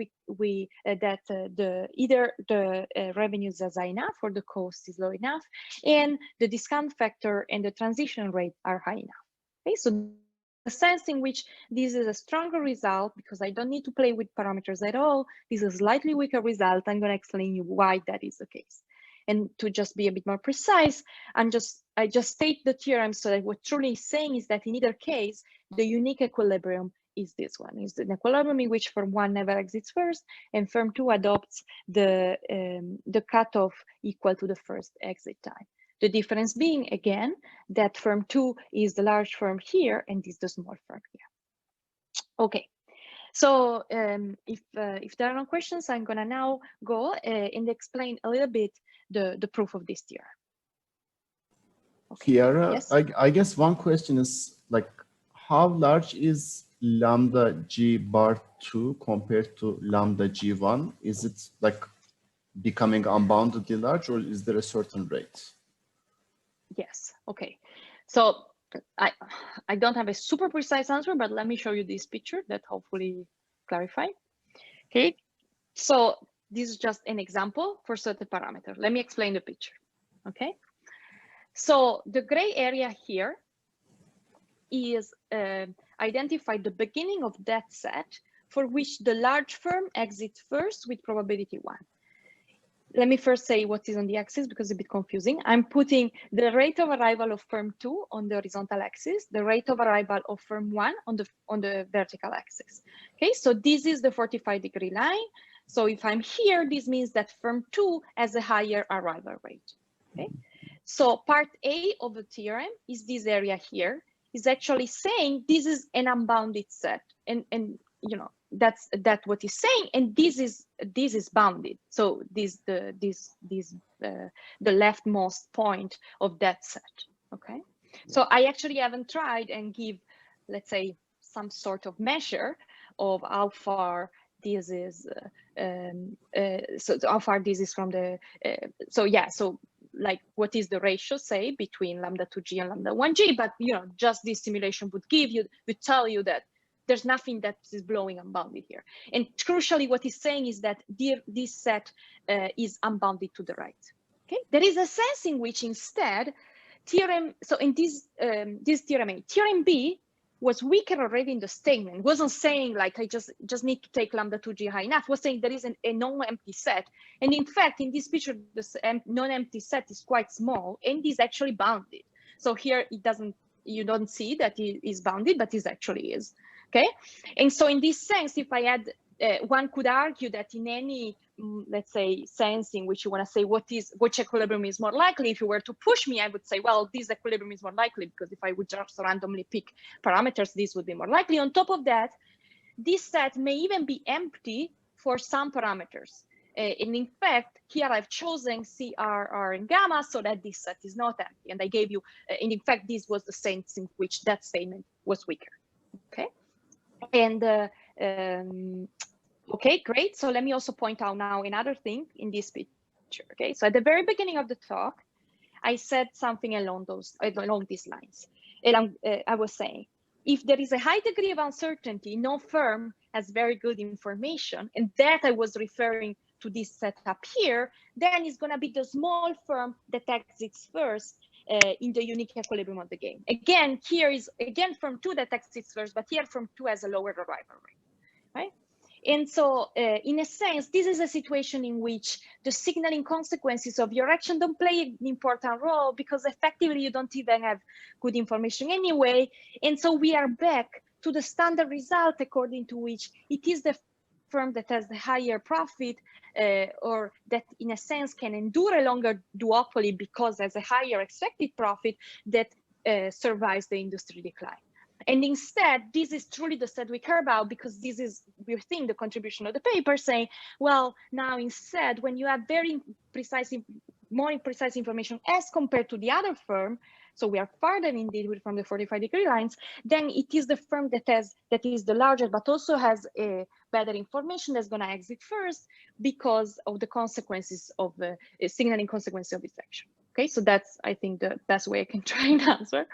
Speaker 2: either the revenues are high enough or the cost is low enough, and the discount factor and the transition rate are high enough. Okay, so the sense in which this is a stronger result, because I don't need to play with parameters at all, this is a slightly weaker result. I'm going to explain you why that is the case. And to just be a bit more precise, I just state the theorem so that what truly is saying is that in either case, the unique equilibrium is this one, is an equilibrium in which firm 1 never exits first and firm 2 adopts the cutoff equal to the first exit time. The difference being, again, that firm 2 is the large firm here and is the small firm here. Okay. So if there are no questions, I'm going to now go and explain a little bit the proof of this theorem. Okay.
Speaker 1: Chiara,
Speaker 2: Yes?
Speaker 1: I guess one question is like, how large is lambda g bar 2 compared to lambda g1? Is it like becoming unboundedly large, or is there a certain rate?
Speaker 2: Yes. Okay. So I don't have a super precise answer, but let me show you this picture that hopefully clarify. Okay. So this is just an example for certain parameter. Let me explain the picture. Okay. So the gray area here is identify the beginning of that set for which the large firm exits first with probability 1. Let me first say what is on the axis because it's a bit confusing. I'm putting the rate of arrival of firm 2 on the horizontal axis, the rate of arrival of firm 1 on the vertical axis. Okay, so this is the 45-degree line. So if I'm here, this means that firm 2 has a higher arrival rate. Okay, so part A of the theorem is this area here, is actually saying this is an unbounded set, and you know that's what it's saying, and this is bounded. So the leftmost point of that set. Okay, so I actually haven't tried and give, let's say, some sort of measure of how far this is. So how far this is from the. So yeah, so like what is the ratio, say, between lambda 2g and lambda 1g, but you know, just this simulation would tell you that there's nothing that is blowing unbounded here. And crucially, what it's saying is that this set is unbounded to the right. Okay, there is a sense in which instead theorem, so in this theorem A, theorem B was weaker already in the statement. Wasn't saying like I just need to take lambda 2g high enough. Was saying there is a non-empty set, and in fact in this picture this non-empty set is quite small and is actually bounded. So here you don't see that it is bounded, but it actually is. Okay, and so in this sense, if I had one could argue that in any let's say sense in which you want to say which equilibrium is more likely, if you were to push me, I would say, well, this equilibrium is more likely because if I would just randomly pick parameters, this would be more likely. On top of that, this set may even be empty for some parameters. And in fact, here I've chosen C, R, and gamma so that this set is not empty. And I gave you, and in fact, this was the sense in which that statement was weaker. Okay, and okay, great. So let me also point out now another thing in this picture. Okay, so at the very beginning of the talk, I said something along these lines. And I was saying, if there is a high degree of uncertainty, no firm has very good information, and that I was referring to this setup here, then it's going to be the small firm that exits first in the unique equilibrium of the game. Again, here is firm 2 that exits first, but here firm 2 has a lower arrival rate, right? And so in a sense, this is a situation in which the signaling consequences of your action don't play an important role because effectively you don't even have good information anyway. And so we are back to the standard result according to which it is the firm that has the higher profit or that in a sense can endure a longer duopoly because has a higher expected profit that survives the industry decline. And instead, this is truly the set we care about, because this is, we think, the contribution of the paper, saying, well, now instead, when you have very precise, more precise information as compared to the other firm, so we are farther indeed from the 45-degree lines, then it is the firm that is the largest, but also has a better information that's going to exit first because of the consequences of the signaling consequences of this action. Okay, so that's, I think, the best way I can try and answer.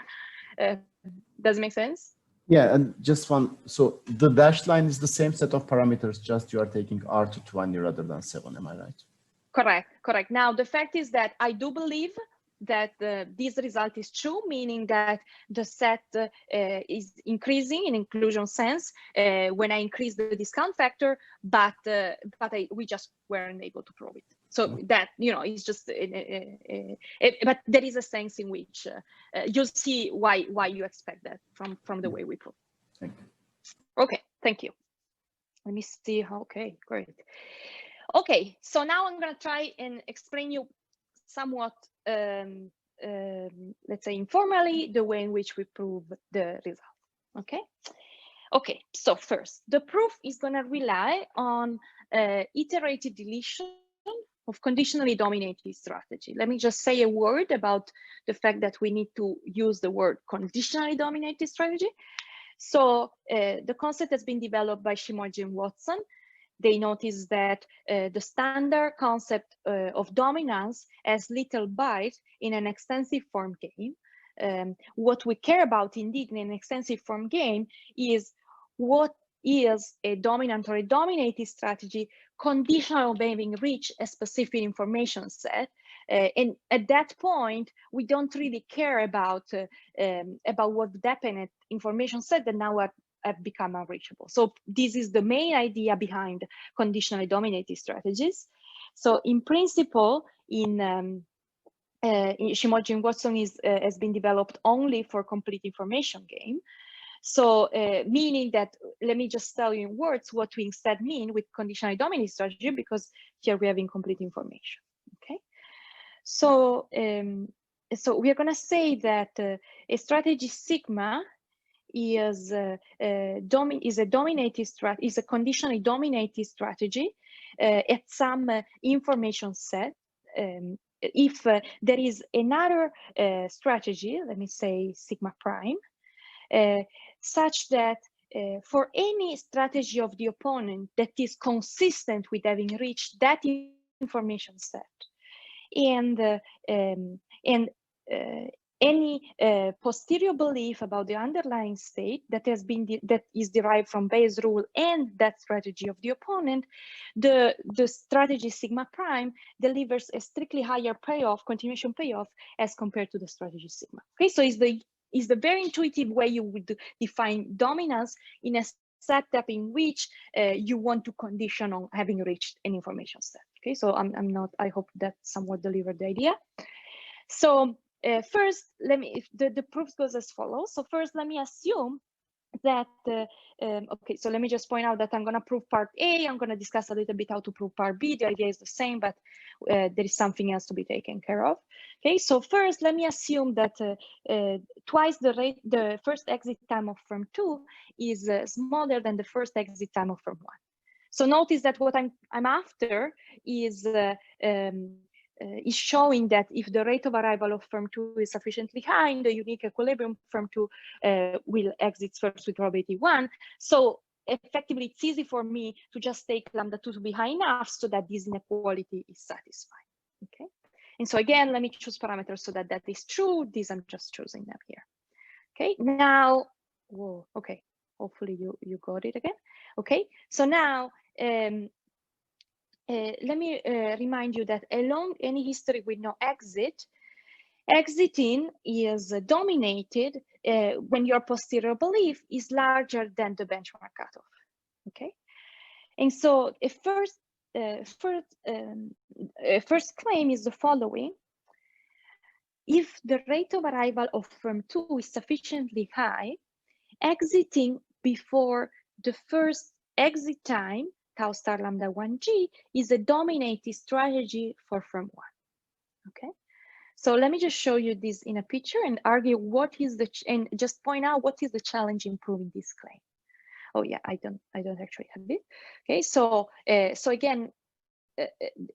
Speaker 2: Does it make sense?
Speaker 1: Yeah, and just one, so the dashed line is the same set of parameters, just you are taking R to 20 rather than 7, am I right?
Speaker 2: Correct, correct. Now, the fact is that I do believe that this result is true, meaning that the set is increasing in inclusion sense when I increase the discount factor, but we just weren't able to prove it. So that, you know, is just, but there is a sense in which you'll see why you expect that from the way we prove.
Speaker 1: Thank you.
Speaker 2: Okay, thank you. Let me see how, okay, great. Okay, so now I'm gonna try and explain you somewhat, let's say informally, the way in which we prove the result, okay? Okay, so first, the proof is gonna rely on iterative deletion of conditionally dominated strategy. Let me just say a word about the fact that we need to use the word conditionally dominated strategy. So the concept has been developed by Shimoji and Watson. They noticed that the standard concept of dominance has little bite in an extensive form game. What we care about indeed in an extensive form game is what is a dominant or a dominated strategy conditional on having reached a specific information set. And at that point, we don't really care about what definite information set that now have become unreachable. So this is the main idea behind conditionally dominated strategies. So in principle, in Shimoji and Watson has been developed only for complete information game. So meaning that, let me just tell you in words what we instead mean with conditionally dominated strategy, because here we have incomplete information, okay? So, so we are gonna say that a strategy sigma is a conditionally dominated strategy at some information set. If there is another strategy, let me say sigma prime, such that for any strategy of the opponent that is consistent with having reached that information set, and any posterior belief about the underlying state that is derived from Bayes' rule and that strategy of the opponent, the strategy sigma prime delivers a strictly higher payoff, continuation payoff, as compared to the strategy sigma. Okay, so is the very intuitive way you would define dominance in a setup in which you want to condition on having reached an information set. Okay, so I hope that somewhat delivered the idea. So first, the proof goes as follows. So first, let me assume that, okay, so let me just point out that I'm going to prove part A. I'm going to discuss a little bit how to prove part B. The idea is the same, but there is something else to be taken care of. Okay, so first, let me assume that twice the first exit time of firm 2 is smaller than the first exit time of firm 1. So notice that what I'm after is showing that if the rate of arrival of firm 2 is sufficiently high in the unique equilibrium, firm 2 will exit first with probability 1. So effectively, it's easy for me to just take lambda 2 to be high enough so that this inequality is satisfied. Okay. And so again, let me choose parameters so that that is true. These I'm just choosing them here. Okay. Now, whoa. Okay. Hopefully you got it again. Okay. So now. Let me remind you that along any history with no exit, exiting is dominated when your posterior belief is larger than the benchmark cutoff. Okay, and so a first claim is the following: if the rate of arrival of firm 2 is sufficiently high, exiting before the first exit time, tau star lambda 1g, is a dominated strategy for firm 1. Okay, So let me just show you this in a picture and argue what is the, and just point out what is the challenge in proving this claim. Oh yeah, I don't actually have it. Okay, so again,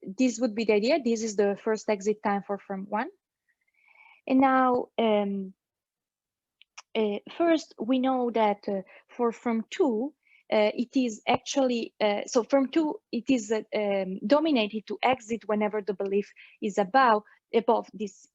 Speaker 2: this would be the idea. This is the first exit time for firm 1. And now, first we know that for firm 2, it is actually, so firm 2, it is dominated to exit whenever the belief is above this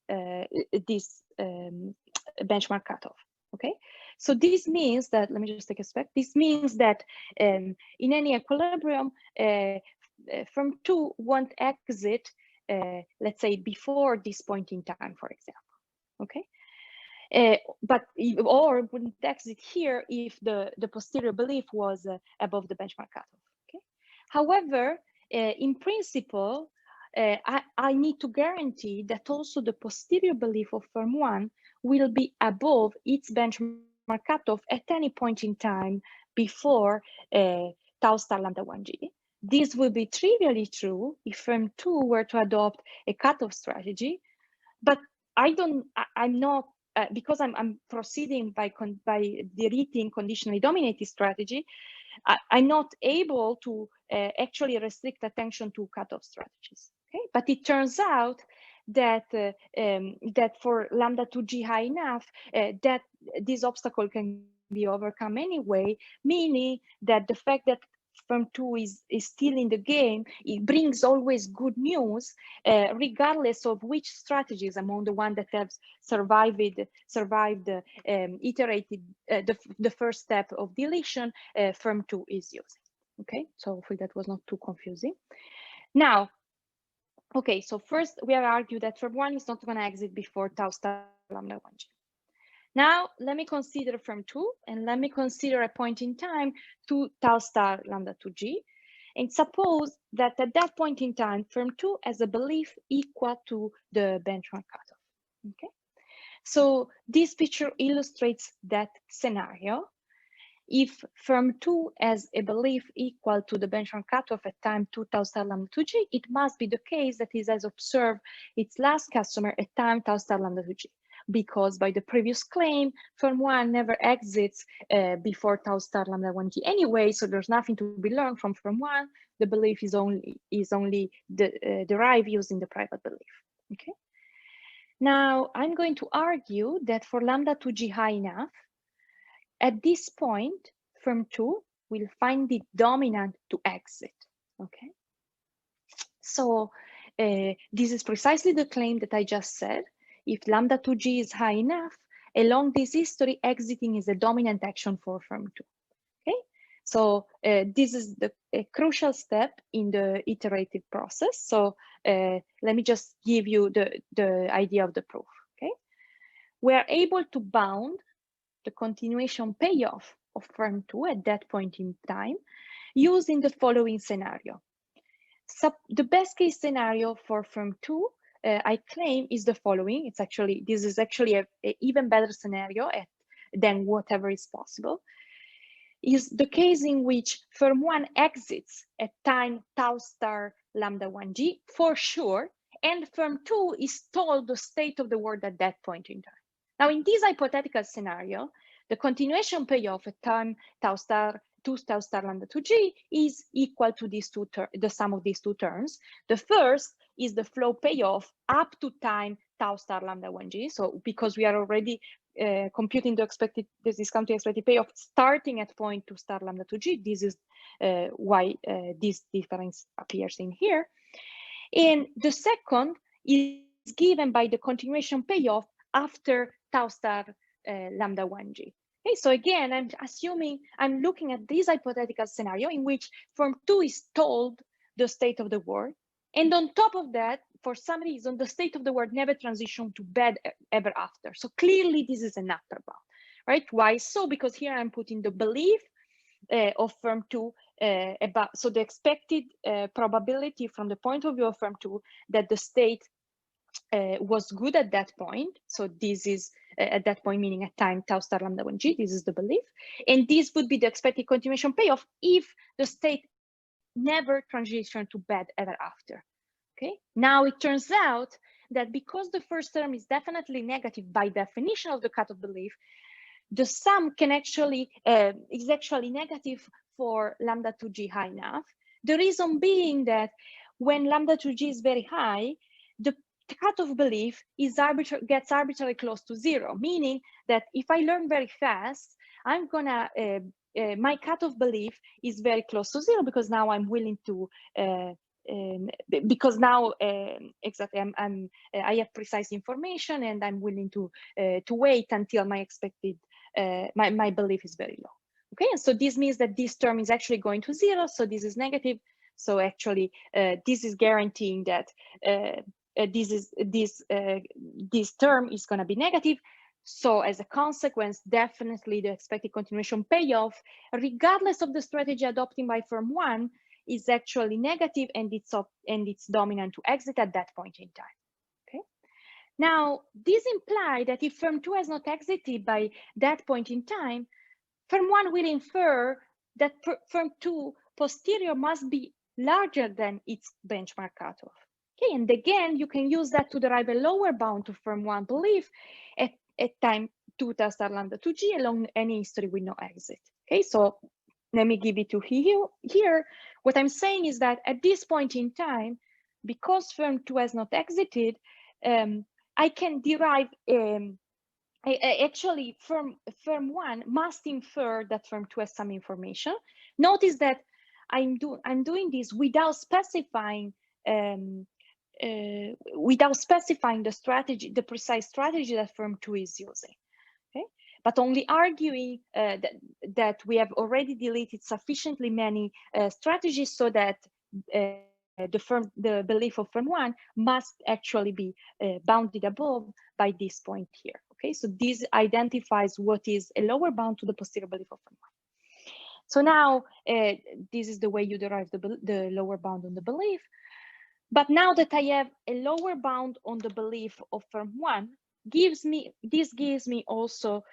Speaker 2: benchmark cutoff. Okay, so this means that, let me just take a step. This means that in any equilibrium, firm 2 won't exit, let's say, before this point in time, for example. Okay, or wouldn't exit here if the posterior belief was above the benchmark cutoff. Okay, however, in principle, I need to guarantee that also the posterior belief of firm 1 will be above its benchmark cutoff at any point in time before tau star lambda 1g. This will be trivially true if firm 2 were to adopt a cutoff strategy, but I'm not, because I'm proceeding by deleting conditionally dominated strategy, I'm not able to actually restrict attention to cutoff strategies. Okay, but it turns out that that for lambda 2g high enough, that this obstacle can be overcome anyway, meaning that the fact that firm 2 is still in the game, it brings always good news, regardless of which strategies among the one that have survived iterated the first step of deletion, firm 2 is using. Okay, so hopefully that was not too confusing. Now, okay, so first we have argued that firm 1 is not going to exit before tau star lambda 1g. Now, let me consider firm 2, and let me consider a point in time to tau star lambda 2g. And suppose that at that point in time, firm 2 has a belief equal to the benchmark cutoff. Okay, so this picture illustrates that scenario. If firm 2 has a belief equal to the benchmark cutoff at time 2 tau star lambda 2g, it must be the case that it has observed its last customer at time tau star lambda 2g. Because by the previous claim, firm 1 never exits before tau star lambda 1g anyway, so there's nothing to be learned from firm 1. The belief is only derived using the private belief. Okay. Now I'm going to argue that for lambda 2g high enough, at this point, firm 2 will find it dominant to exit. Okay. So this is precisely the claim that I just said. If lambda 2g is high enough, along this history, exiting is a dominant action for firm 2. Okay, so this is a crucial step in the iterative process. So let me just give you the idea of the proof. Okay, we are able to bound the continuation payoff of firm 2 at that point in time using the following scenario. So the best case scenario for firm 2, I claim, is the following. This is actually a even better scenario than whatever is possible. Is the case in which firm 1 exits at time tau star lambda 1g for sure, and firm 2 is told the state of the world at that point in time. Now, in this hypothetical scenario, the continuation payoff at time tau star 2 tau star lambda 2g is equal to the sum of these two terms. The first is the flow payoff up to time tau star lambda 1g. So because we are already computing the discounted expected payoff starting at point 2 star lambda 2g, this is why this difference appears in here. And the second is given by the continuation payoff after tau star lambda 1g. Okay, so again, I'm looking at this hypothetical scenario in which firm 2 is told the state of the world. And on top of that, for some reason, the state of the world never transitioned to bad ever after. So clearly this is an upper bound, right? Why so? Because here I'm putting the belief of firm 2 so the expected probability from the point of view of firm 2 that the state was good at that point. So this is at that point, meaning at time tau star lambda 1g, this is the belief. And this would be the expected continuation payoff if the state never transitioned to bad ever after. Okay, now it turns out that because the first term is definitely negative by definition of the cutoff belief, the sum can actually is actually negative for lambda 2g high enough. The reason being that when lambda 2g is very high, the cutoff belief is gets arbitrarily close to 0, meaning that if I learn very fast, I'm gonna my cutoff belief is very close to 0 because now I'm willing to because now exactly I have precise information and I'm willing to wait until my expected my belief is very low. Okay, and so this means that this term is actually going to 0, so this is negative. So actually, this is guaranteeing that this term is going to be negative. So as a consequence, definitely the expected continuation payoff, regardless of the strategy adopted by firm 1, is actually negative, and it's dominant to exit at that point in time. Okay. Now, this implies that if firm 2 has not exited by that point in time, firm 1 will infer that firm 2 posterior must be larger than its benchmark cutoff. Okay, and again, you can use that to derive a lower bound to firm 1 belief at time 2 tau star lambda 2g along any history with no exit. Okay, so let me give it to you here. What I'm saying is that at this point in time, because firm 2 has not exited, I can derive actually firm 1 must infer that firm 2 has some information. Notice that I'm doing this without specifying the strategy, the precise strategy that firm 2 is using. Okay, but only arguing that we have already deleted sufficiently many strategies so that the belief of firm 1 must actually be bounded above by this point here. Okay, so this identifies what is a lower bound to the posterior belief of firm 1. So now this is the way you derive the lower bound on the belief. But now that I have a lower bound on the belief of firm 1, gives me also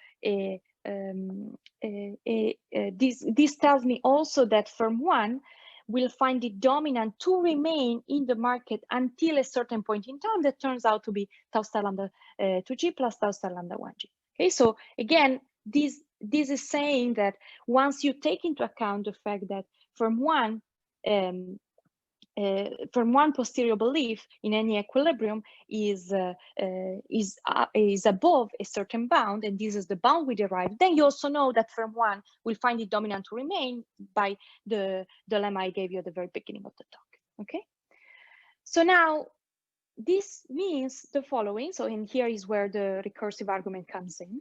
Speaker 2: this tells me also that firm 1 will find it dominant to remain in the market until a certain point in time that turns out to be tau star lambda 2g plus tau star lambda 1g. Okay, so again, this is saying that once you take into account the fact that firm 1 posterior belief in any equilibrium is above a certain bound, and this is the bound we derive, then you also know that firm 1 will find it dominant to remain by the lemma I gave you at the very beginning of the talk. Okay, so now this means the following. So, and here is where the recursive argument comes in.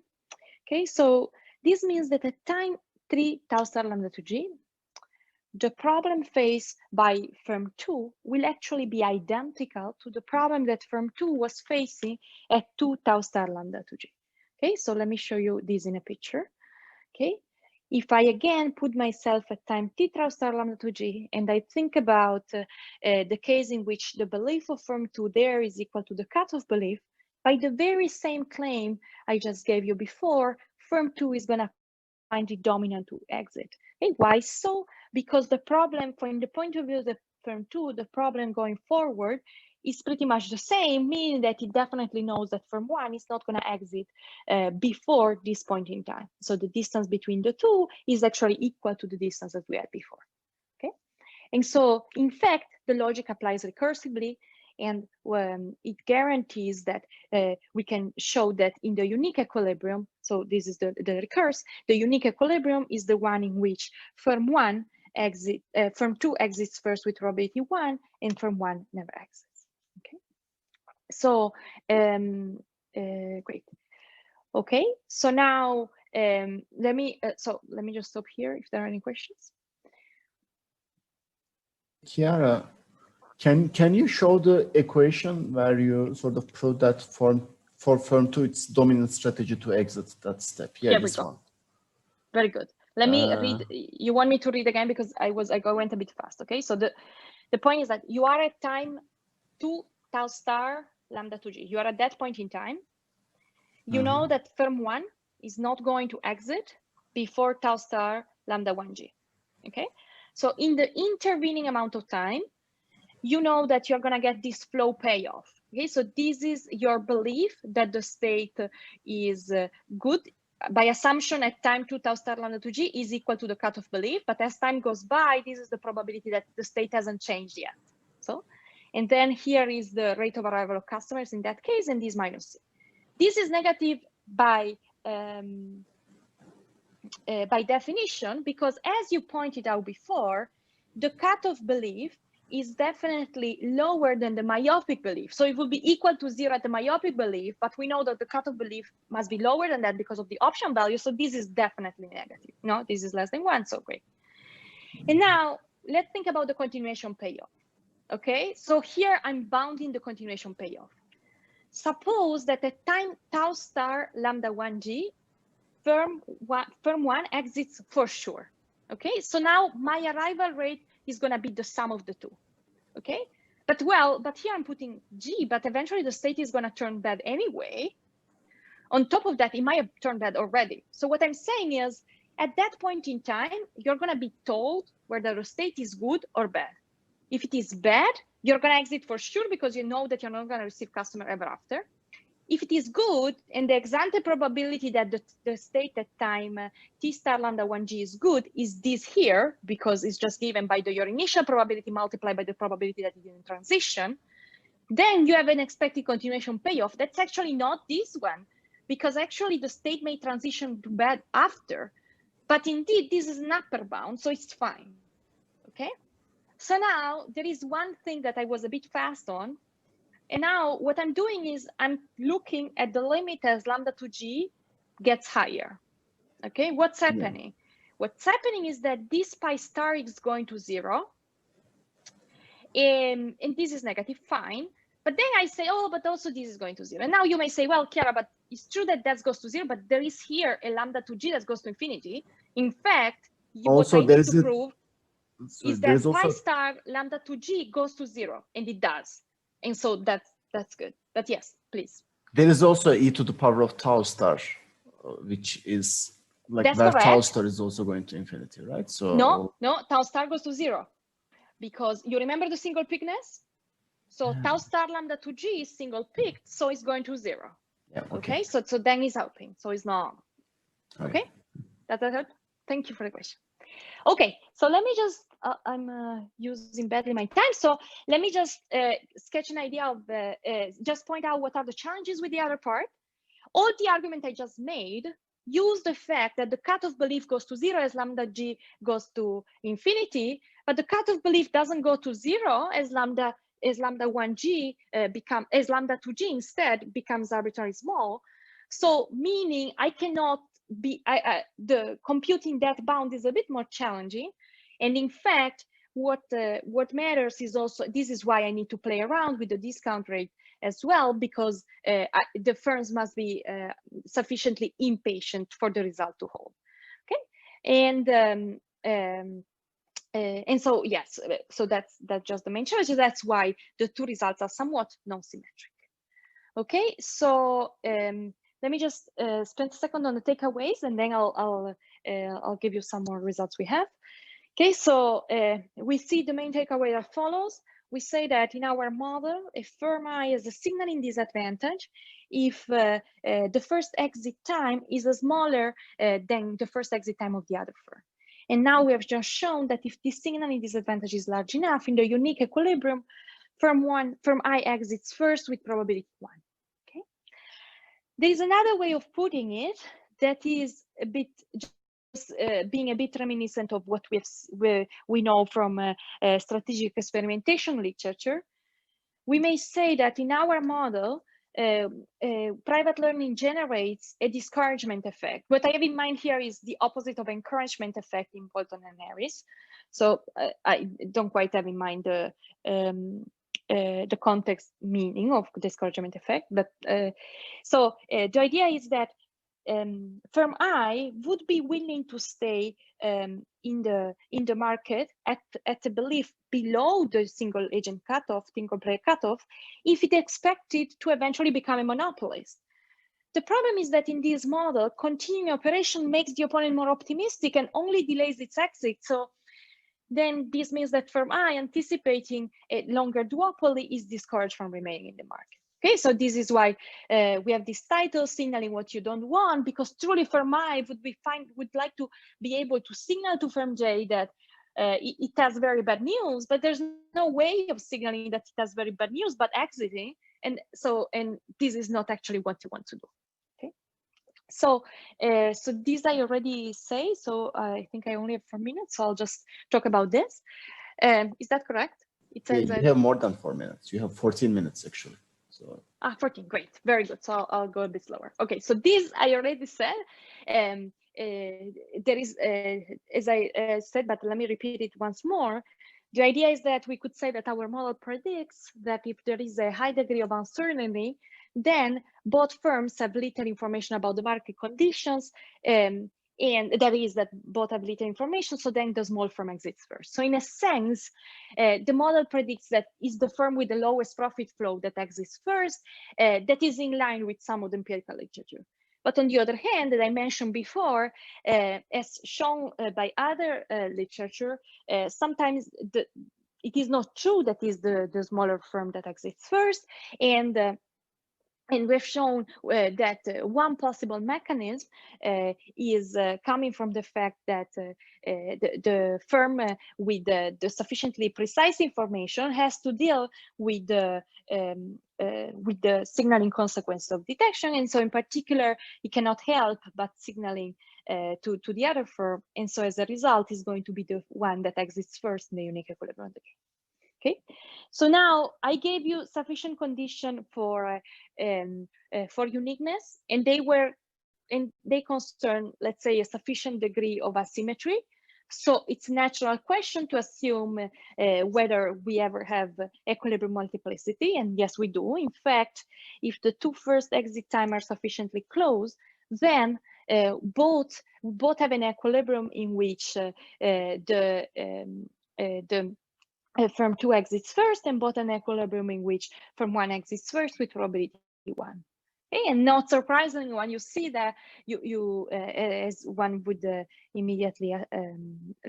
Speaker 2: Okay, so this means that at time 3 tau star lambda 2g, the problem faced by firm 2 will actually be identical to the problem that firm 2 was facing at 2 tau star lambda 2g. Okay, so let me show you this in a picture. Okay, if I again put myself at time t tau star lambda 2g and I think about the case in which the belief of firm 2 there is equal to the cutoff belief, by the very same claim I just gave you before, firm 2 is going to find it dominant to exit. Okay, why so? Because the problem, from the point of view of the firm 2, the problem going forward is pretty much the same, meaning that it definitely knows that firm 1 is not going to exit before this point in time. So the distance between the two is actually equal to the distance that we had before. Okay, and so in fact, the logic applies recursively, and it guarantees that we can show that in the unique equilibrium, so this is the recurse, the unique equilibrium is the one in which firm 2 exits first with probability 1 and firm 1 never exits. Okay, so great. Okay, so now let me just stop here if there are any questions.
Speaker 1: Chiara, can you show the equation where you sort of prove that for firm 2 it's dominant strategy to exit that step? Yeah, this one.
Speaker 2: Very good. Let me read. You want me to read again because I went a bit fast. Okay, so the point is that you are at time 2 tau star lambda 2g. You are at that point in time. You know that firm 1 is not going to exit before tau star lambda 1g. Okay, so in the intervening amount of time, you know that you're going to get this flow payoff. Okay, so this is your belief that the state is good. By assumption, at time 2 tau star lambda 2g is equal to the cutoff belief, but as time goes by, this is the probability that the state hasn't changed yet. So, and then here is the rate of arrival of customers in that case, and this minus c. This is negative by definition, because as you pointed out before, the cutoff belief is definitely lower than the myopic belief. So it will be equal to 0 at the myopic belief, but we know that the cutoff belief must be lower than that because of the option value. So this is definitely negative. No, this is less than 1, so great. And now let's think about the continuation payoff. Okay, so here I'm bounding the continuation payoff. Suppose that at time tau star lambda 1g, firm one exits for sure. Okay, so now my arrival rate is going to be the sum of the two. Okay, but here I'm putting g, but eventually the state is going to turn bad anyway. On top of that, it might have turned bad already. So what I'm saying is, at that point in time, you're going to be told whether the state is good or bad. If it is bad, you're going to exit for sure because you know that you're not going to receive customer ever after. If it is good, and the ex ante probability that the state at time t star lambda 1g is good is this here, because it's just given by your initial probability multiplied by the probability that it didn't transition, then you have an expected continuation payoff. That's actually not this one, because actually the state may transition to bad after. But indeed, this is an upper bound, so it's fine. Okay? So now there is one thing that I was a bit fast on. And now what I'm doing is I'm looking at the limit as lambda 2g gets higher. Okay, what's happening? Yeah. What's happening is that this pi star is going to 0. And this is negative, fine. But then I say, oh, but also this is going to 0. And now you may say, well, Chiara, but it's true that goes to 0, but there is here a lambda 2g that goes to infinity. In fact,
Speaker 1: also,
Speaker 2: what I need to prove is that pi star lambda 2g goes to 0, and it does. And so that's good. But yes, please.
Speaker 1: There is also e to the power of tau star, which is like
Speaker 2: that's
Speaker 1: where
Speaker 2: correct.
Speaker 1: Tau star is also going to infinity, right? So
Speaker 2: no, tau star goes to 0, because you remember the single peakness. So tau star lambda 2g is single peaked, so it's going to 0.
Speaker 1: Yeah.
Speaker 2: Okay. So then it's helping. So it's not. Okay. That help? Thank you for the question. Okay, so let me just, I'm using badly my time. So let me just sketch an idea of, just point out what are the challenges with the other part. All the argument I just made use the fact that the cutoff belief goes to 0 as lambda g goes to infinity, but the cutoff belief doesn't go to 0 as lambda 1g as lambda 2g instead becomes arbitrarily small. So meaning I cannot be the computing that bound is a bit more challenging, and in fact what matters is also, this is why I need to play around with the discount rate as well, because the firms must be sufficiently impatient for the result to hold. Okay, and so yes, so that's just the main challenge. That's why the two results are somewhat non-symmetric. Okay, so let me just spend a second on the takeaways, and then I'll give you some more results we have. Okay, so we see the main takeaway as follows. We say that in our model, a firm I has a signaling disadvantage if the first exit time is smaller than the first exit time of the other firm. And now we have just shown that if this signaling disadvantage is large enough in the unique equilibrium, firm I exits first with probability 1. There is another way of putting it that is a bit just being a bit reminiscent of what we know from strategic experimentation literature. We may say that in our model, private learning generates a discouragement effect. What I have in mind here is the opposite of encouragement effect in Bolton and Harris. So I don't quite have in mind the context meaning of discouragement effect, but so the idea is that firm I would be willing to stay in the market at a belief below the single agent cutoff, single player cutoff, if it expected to eventually become a monopolist. The problem is that in this model, continuing operation makes the opponent more optimistic and only delays its exit. So then this means that firm I, anticipating a longer duopoly, is discouraged from remaining in the market. Okay, so this is why we have this title, signaling what you don't want, because truly firm I would like to be able to signal to firm J that it has very bad news, but there's no way of signaling that it has very bad news, but exiting. And this is not actually what you want to do. Okay. So this I already say, so I think I only have 4 minutes, so I'll just talk about this. Is that correct?
Speaker 1: It says you have more than 4 minutes. You have 14 minutes actually. So
Speaker 2: 14, great, very good. So I'll go a bit slower. Okay, so this I already said. There is, as I said, but let me repeat it once more. The idea is that we could say that our model predicts that if there is a high degree of uncertainty, then both firms have little information about the market conditions, and that is that both have little information, so then the small firm exits first. So in a sense, the model predicts that is the firm with the lowest profit flow that exits first, that is in line with some of the empirical literature. But on the other hand, that I mentioned before, as shown by other literature, sometimes it is not true that is the smaller firm that exits first, and we've shown that one possible mechanism is coming from the fact that the firm with the sufficiently precise information has to deal with the signaling consequence of detection. And so in particular, it cannot help but signaling to the other firm. And so as a result, is going to be the one that exits first in the unique equilibrium. Okay, so now I gave you sufficient condition for uniqueness, and they concern, let's say, a sufficient degree of asymmetry. So it's a natural question to assume whether we ever have equilibrium multiplicity, and yes, we do. In fact, if the two first exit time are sufficiently close, then both have an equilibrium in which the firm 2 exits first, and both an equilibrium in which firm 1 exits first with probability 1. Okay, and not surprisingly, when you see that, as one would immediately,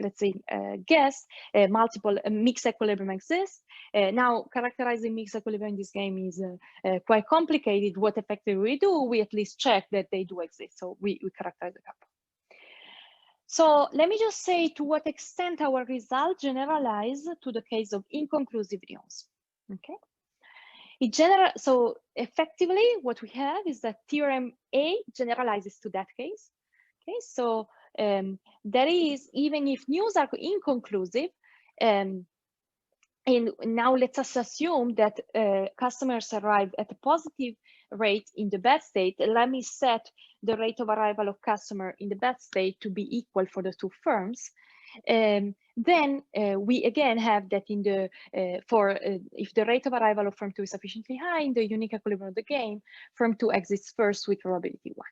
Speaker 2: let's say, guess, multiple mixed equilibrium exists. Now, characterizing mixed equilibrium in this game is quite complicated. What effectively we do, we at least check that they do exist. So we characterize a couple. So let me just say to what extent our results generalize to the case of inconclusive news. Okay. In general, so effectively, what we have is that theorem A generalizes to that case. Okay, so that is, even if news are inconclusive, and now let us assume that customers arrive at a positive rate in the bad state. Let me set the rate of arrival of customer in the bad state to be equal for the two firms. Then we again have that in the if the rate of arrival of firm 2 is sufficiently high in the unique equilibrium of the game, firm 2 exits first with probability 1.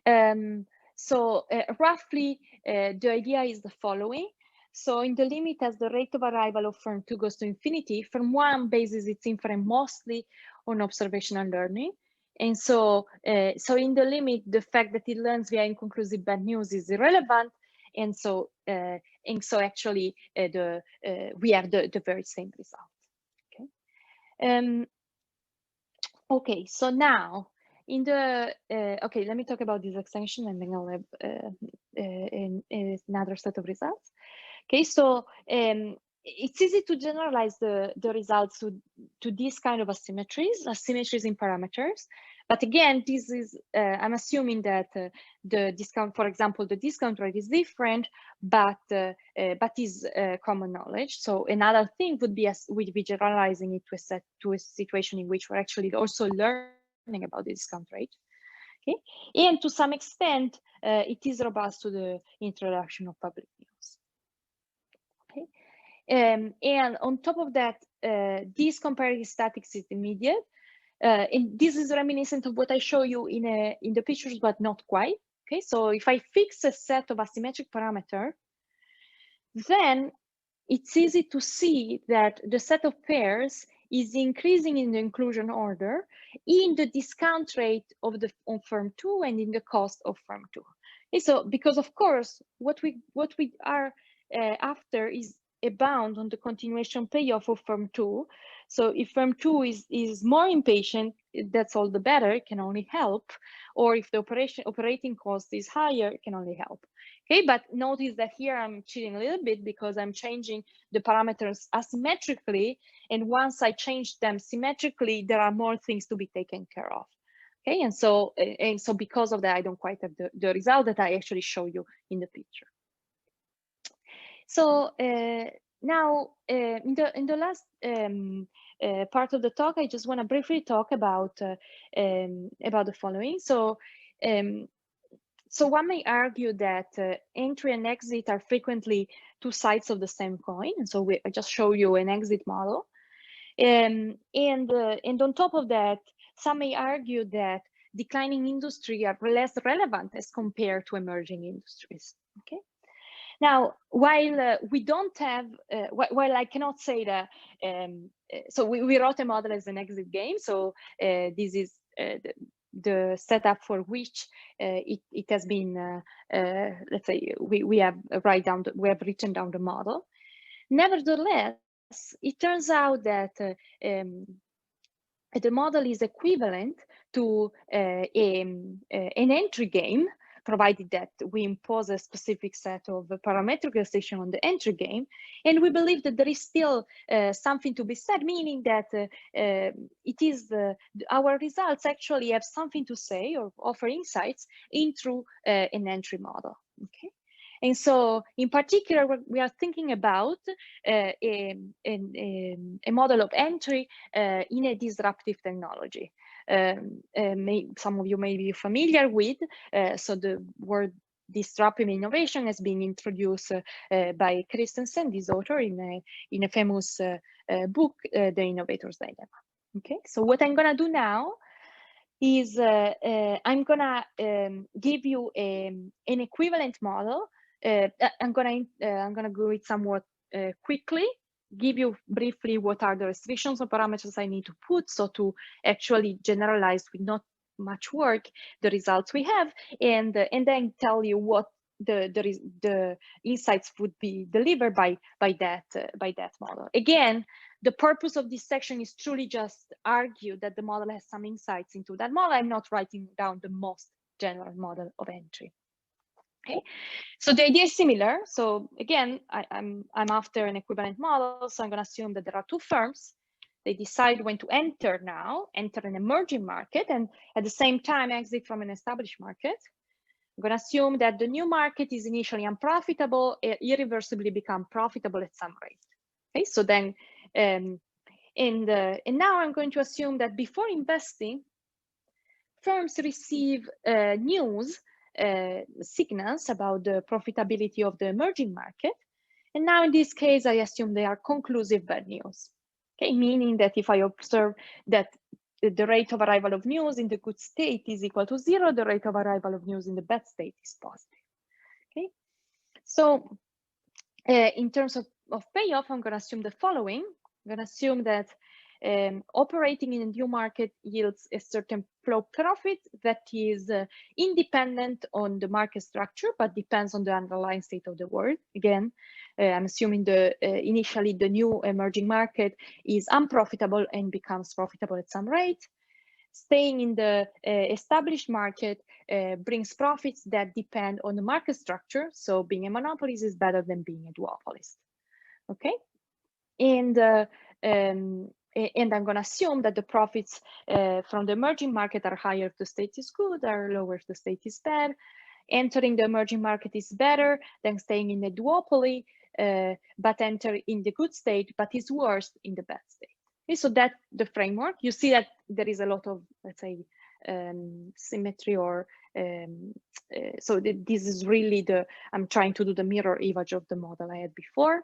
Speaker 2: Okay. So roughly the idea is the following. So in the limit, as the rate of arrival of firm 2 goes to infinity, firm 1 bases its inference mostly on observational learning. And so, in the limit, the fact that it learns via inconclusive bad news is irrelevant. And so actually, we have the very same result. Okay. Okay. So now, in the okay, let me talk about this extension, and then I'll have another set of results. Okay, so it's easy to generalize the results to this kind of asymmetries in parameters. But again, this is, I'm assuming that the discount, for example, the discount rate is different, but is common knowledge. So another thing would be generalizing it to a situation in which we're actually also learning about the discount rate. Okay, and to some extent, it is robust to the introduction of public news. Okay. And on top of that, this comparative statics is immediate. And this is reminiscent of what I show you in the pictures, but not quite. Okay, so if I fix a set of asymmetric parameter, then it's easy to see that the set of pairs is increasing in the inclusion order in the discount rate of on firm 2 and in the cost of firm 2. Okay, so because of course what we are after is a bound on the continuation payoff of firm 2. So if firm 2 is more impatient, that's all the better, it can only help. Or if the operating cost is higher, it can only help. Okay, but notice that here I'm cheating a little bit because I'm changing the parameters asymmetrically, and once I change them symmetrically, there are more things to be taken care of. Okay, and so because of that, I don't quite have the result that I actually show you in the picture. So now in the last part of the talk, I just want to briefly talk about the following. So so one may argue that entry and exit are frequently two sides of the same coin, and so I just show you an exit model. And on top of that, some may argue that declining industry are less relevant as compared to emerging industries. Okay. Now, while we don't have, while I cannot say that, so we wrote a model as an exit game. So this is the setup for which it has been, let's say, we have written down the model. Nevertheless, it turns out that the model is equivalent to an entry game, provided that we impose a specific set of parametric restriction on the entry game. And we believe that there is still something to be said, meaning that it is our results actually have something to say or offer insights into an entry model. Okay. And so, in particular, we are thinking about a model of entry in a disruptive technology. Some of you may be familiar with, so the word disruptive innovation has been introduced by Christensen, this author, in a famous book, The Innovator's Dilemma. Okay, so what I'm gonna do now is I'm gonna give you an equivalent model. I'm gonna go it somewhat quickly, give you briefly what are the restrictions or parameters I need to put, so to actually generalize with not much work the results we have, and then tell you what the insights would be delivered by that model. Again, the purpose of this section is truly just argue that the model has some insights into that model. I'm not writing down the most general model of entry. Okay, so the idea is similar. So again, I'm after an equivalent model. So I'm going to assume that there are two firms. They decide when to enter an emerging market, and at the same time exit from an established market. I'm going to assume that the new market is initially unprofitable, irreversibly become profitable at some rate. Okay, so then, and now I'm going to assume that before investing, firms receive news signals about the profitability of the emerging market. And now in this case, I assume they are conclusive bad news. Okay, meaning that if I observe that the rate of arrival of news in the good state is equal to 0, the rate of arrival of news in the bad state is positive. Okay, so in terms of payoff, I'm going to assume the following. I'm going to assume that operating in a new market yields a certain flow profit that is independent on the market structure, but depends on the underlying state of the world. Again, I'm assuming initially the new emerging market is unprofitable and becomes profitable at some rate. Staying in the established market brings profits that depend on the market structure. So being a monopolist is better than being a duopolist. Okay, and I'm going to assume that the profits from the emerging market are higher if the state is good, are lower if the state is bad. Entering the emerging market is better than staying in a duopoly, but enter in the good state, but is worse in the bad state. Okay, so that's the framework. You see that there is a lot of, let's say, symmetry, or so this is really I'm trying to do the mirror image of the model I had before.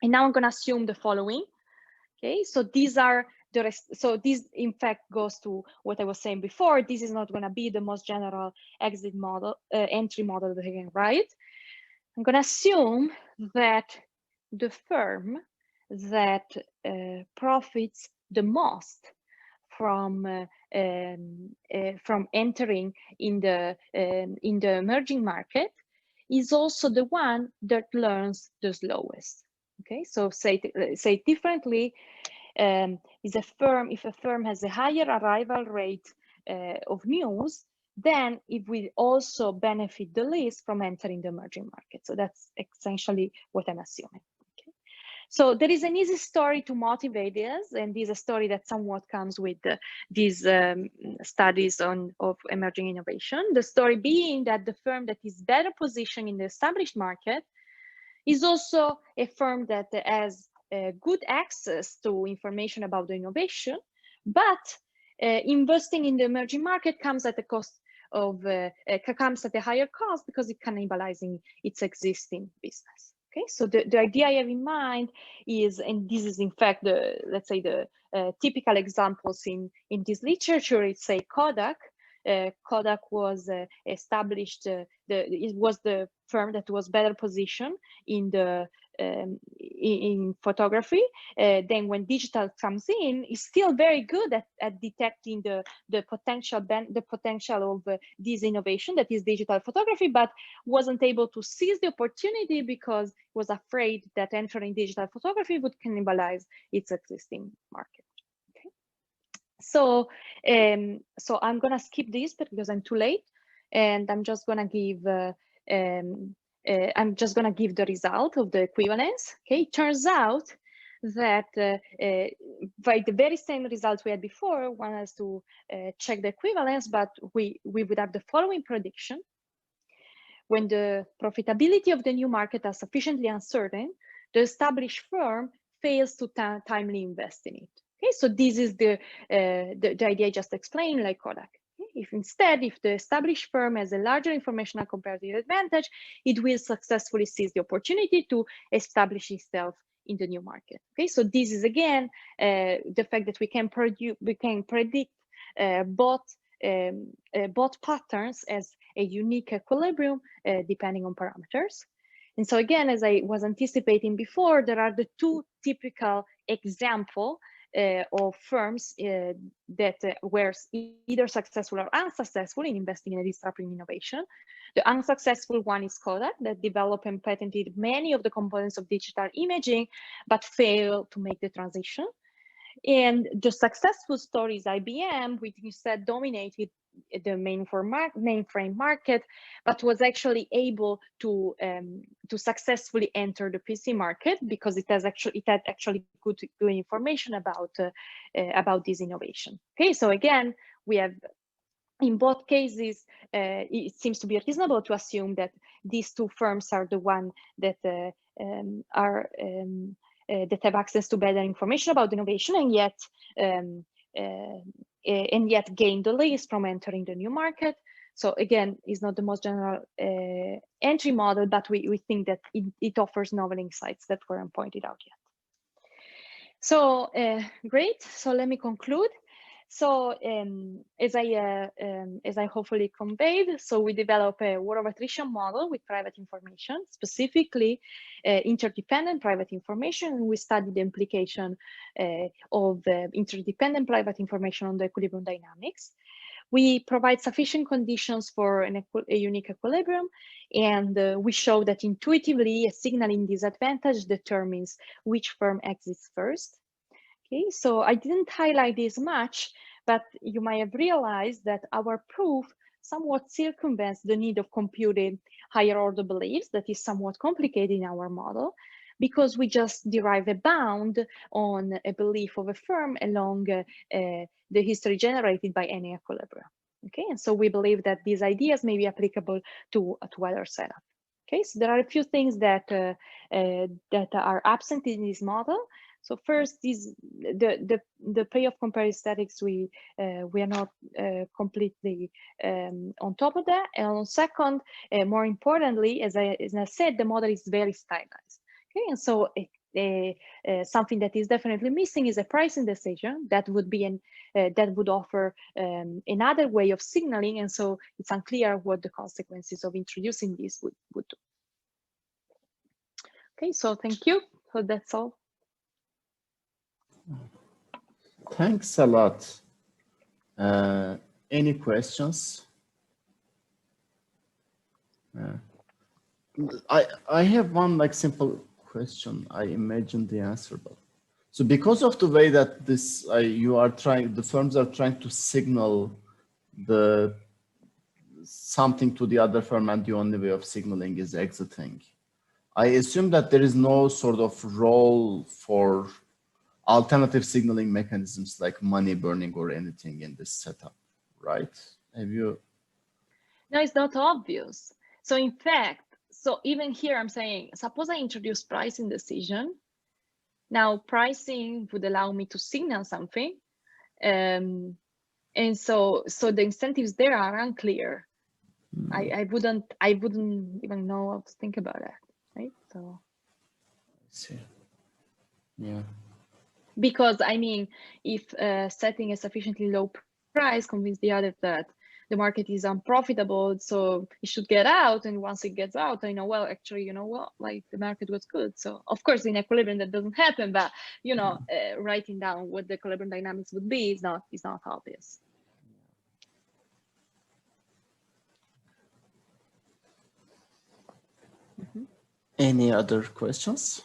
Speaker 2: And now I'm going to assume the following. Okay, so these are the rest. So this, in fact, goes to what I was saying before. This is not going to be the most general exit model, entry model that I can write. I'm going to assume that the firm that profits the most from entering in the emerging market is also the one that learns the slowest. Okay, so say differently, is a firm, if a firm has a higher arrival rate of news, then it will also benefit the least from entering the emerging market. So that's essentially what I'm assuming. Okay. So there is an easy story to motivate this, and this is a story that somewhat comes with these studies of emerging innovation. The story being that the firm that is better positioned in the established market is also a firm that has good access to information about the innovation, but investing in the emerging market comes at a cost of comes at a higher cost because it cannibalizing its existing business. Okay, so the idea I have in mind is, and this is in fact the, let's say, the typical examples in this literature, it's say Kodak. Kodak was established, it was the firm that was better positioned in the in photography. Then when digital comes in, it's still very good at detecting the potential of this innovation that is digital photography, but wasn't able to seize the opportunity because it was afraid that entering digital photography would cannibalize its existing market. So, so I'm gonna skip this because I'm too late, and I'm just gonna give the result of the equivalence. Okay, it turns out that by the very same result we had before, one has to check the equivalence, but we would have the following prediction. When the profitability of the new market are sufficiently uncertain, the established firm fails to timely invest in it. Okay, so this is the idea I just explained, like Kodak. If instead, if the established firm has a larger informational comparative advantage, it will successfully seize the opportunity to establish itself in the new market. Okay, so this is again the fact that we can predict both patterns as a unique equilibrium depending on parameters. And so again, as I was anticipating before, there are the two typical examples of firms that were either successful or unsuccessful in investing in a disruptive innovation. The unsuccessful one is Kodak, that developed and patented many of the components of digital imaging, but failed to make the transition. And the successful story is IBM, which instead dominated the mainframe market, but was actually able to successfully enter the PC market because it had actually good information about this innovation. Okay, so again, we have in both cases, it seems to be reasonable to assume that these two firms are the one that that have access to better information about innovation, and yet gain the least from entering the new market. So again, it's not the most general entry model, but we think that it offers novel insights that weren't pointed out yet. So great. So let me conclude. So as I hopefully conveyed, so we develop a war of attrition model with private information, specifically interdependent private information, and we study the implication of interdependent private information on the equilibrium dynamics. We provide sufficient conditions for a unique equilibrium, and we show that intuitively a signaling disadvantage determines which firm exits first. Okay, so I didn't highlight this much, but you might have realized that our proof somewhat circumvents the need of computing higher order beliefs that is somewhat complicated in our model, because we just derive a bound on a belief of a firm along the history generated by any equilibrium. Okay, and so we believe that these ideas may be applicable to other setup. Okay, so there are a few things that are absent in this model. So first is the payoff comparative statics. We are not completely on top of that. And second, more importantly, as I said, the model is very stylized. Okay, and so something that is definitely missing is a pricing decision that would be that would offer another way of signaling, and so it's unclear what the consequences of introducing this would do. Okay, so thank you. So that's all.
Speaker 1: Thanks a lot. Any questions? I have one like simple question. I imagine the answer, but So because of the way that this, the firms are trying to signal something to the other firm, and the only way of signaling is exiting. I assume that there is no sort of role for alternative signaling mechanisms like money burning or anything in this setup, right? Have you?
Speaker 2: No, it's not obvious. So in fact, so even here I'm saying, suppose I introduce pricing decision. Now pricing would allow me to signal something. And so the incentives there are unclear. I wouldn't even know how to think about it, right? So
Speaker 1: I see. Yeah.
Speaker 2: Because I mean, if setting a sufficiently low price convince the other that the market is unprofitable, so it should get out, and once it gets out, I know, well, actually, you know what, like the market was good. So of course in equilibrium that doesn't happen, but you know, writing down what the equilibrium dynamics would be is not obvious.
Speaker 1: Any other questions?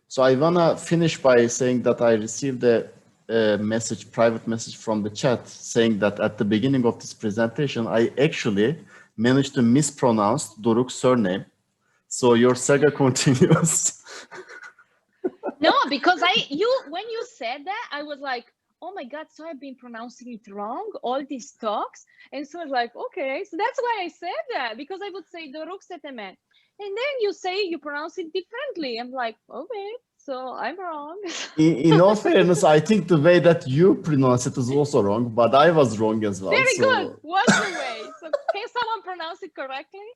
Speaker 1: So I wanna finish by saying that I received a private message from the chat saying that at the beginning of this presentation, I actually managed to mispronounce Doruk's surname. So your saga continues.
Speaker 2: No, because when you said that, I was like, oh my God, so I've been pronouncing it wrong all these talks. And so I was like, okay, so that's why I said that, because I would say Doruk Cetemen. And then you say you pronounce it differently. I'm like, okay, so I'm wrong.
Speaker 1: In all fairness, I think the way that you pronounce it is also wrong, but I was wrong as well.
Speaker 2: Very good. What's the way? So can someone pronounce it correctly?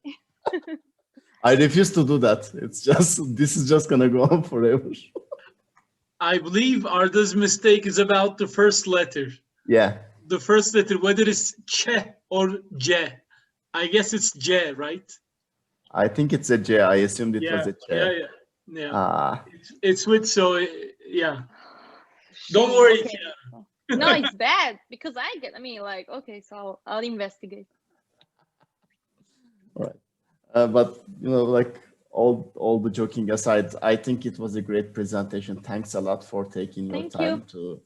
Speaker 1: I refuse to do that. It's just, this is just gonna go on forever.
Speaker 3: I believe Arda's mistake is about the first letter.
Speaker 1: Yeah.
Speaker 3: The first letter, whether it's Ch or J. I guess it's J, right?
Speaker 1: I think it's a J. I assumed it was a J.
Speaker 3: Yeah. It's with, so yeah. Don't worry.
Speaker 2: Okay. No, it's bad because I mean, like, okay, so I'll investigate.
Speaker 1: All right. But, you know, like all the joking aside, I think it was a great presentation. Thanks a lot for taking your time to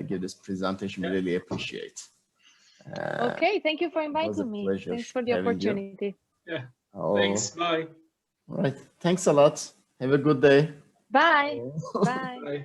Speaker 1: give this presentation. We really appreciate.
Speaker 2: Okay, thank you for inviting me. Thanks for the opportunity.
Speaker 3: Yeah. Thanks. Bye.
Speaker 1: All right. Thanks a lot. Have a good day.
Speaker 2: Bye. Bye.
Speaker 3: Bye.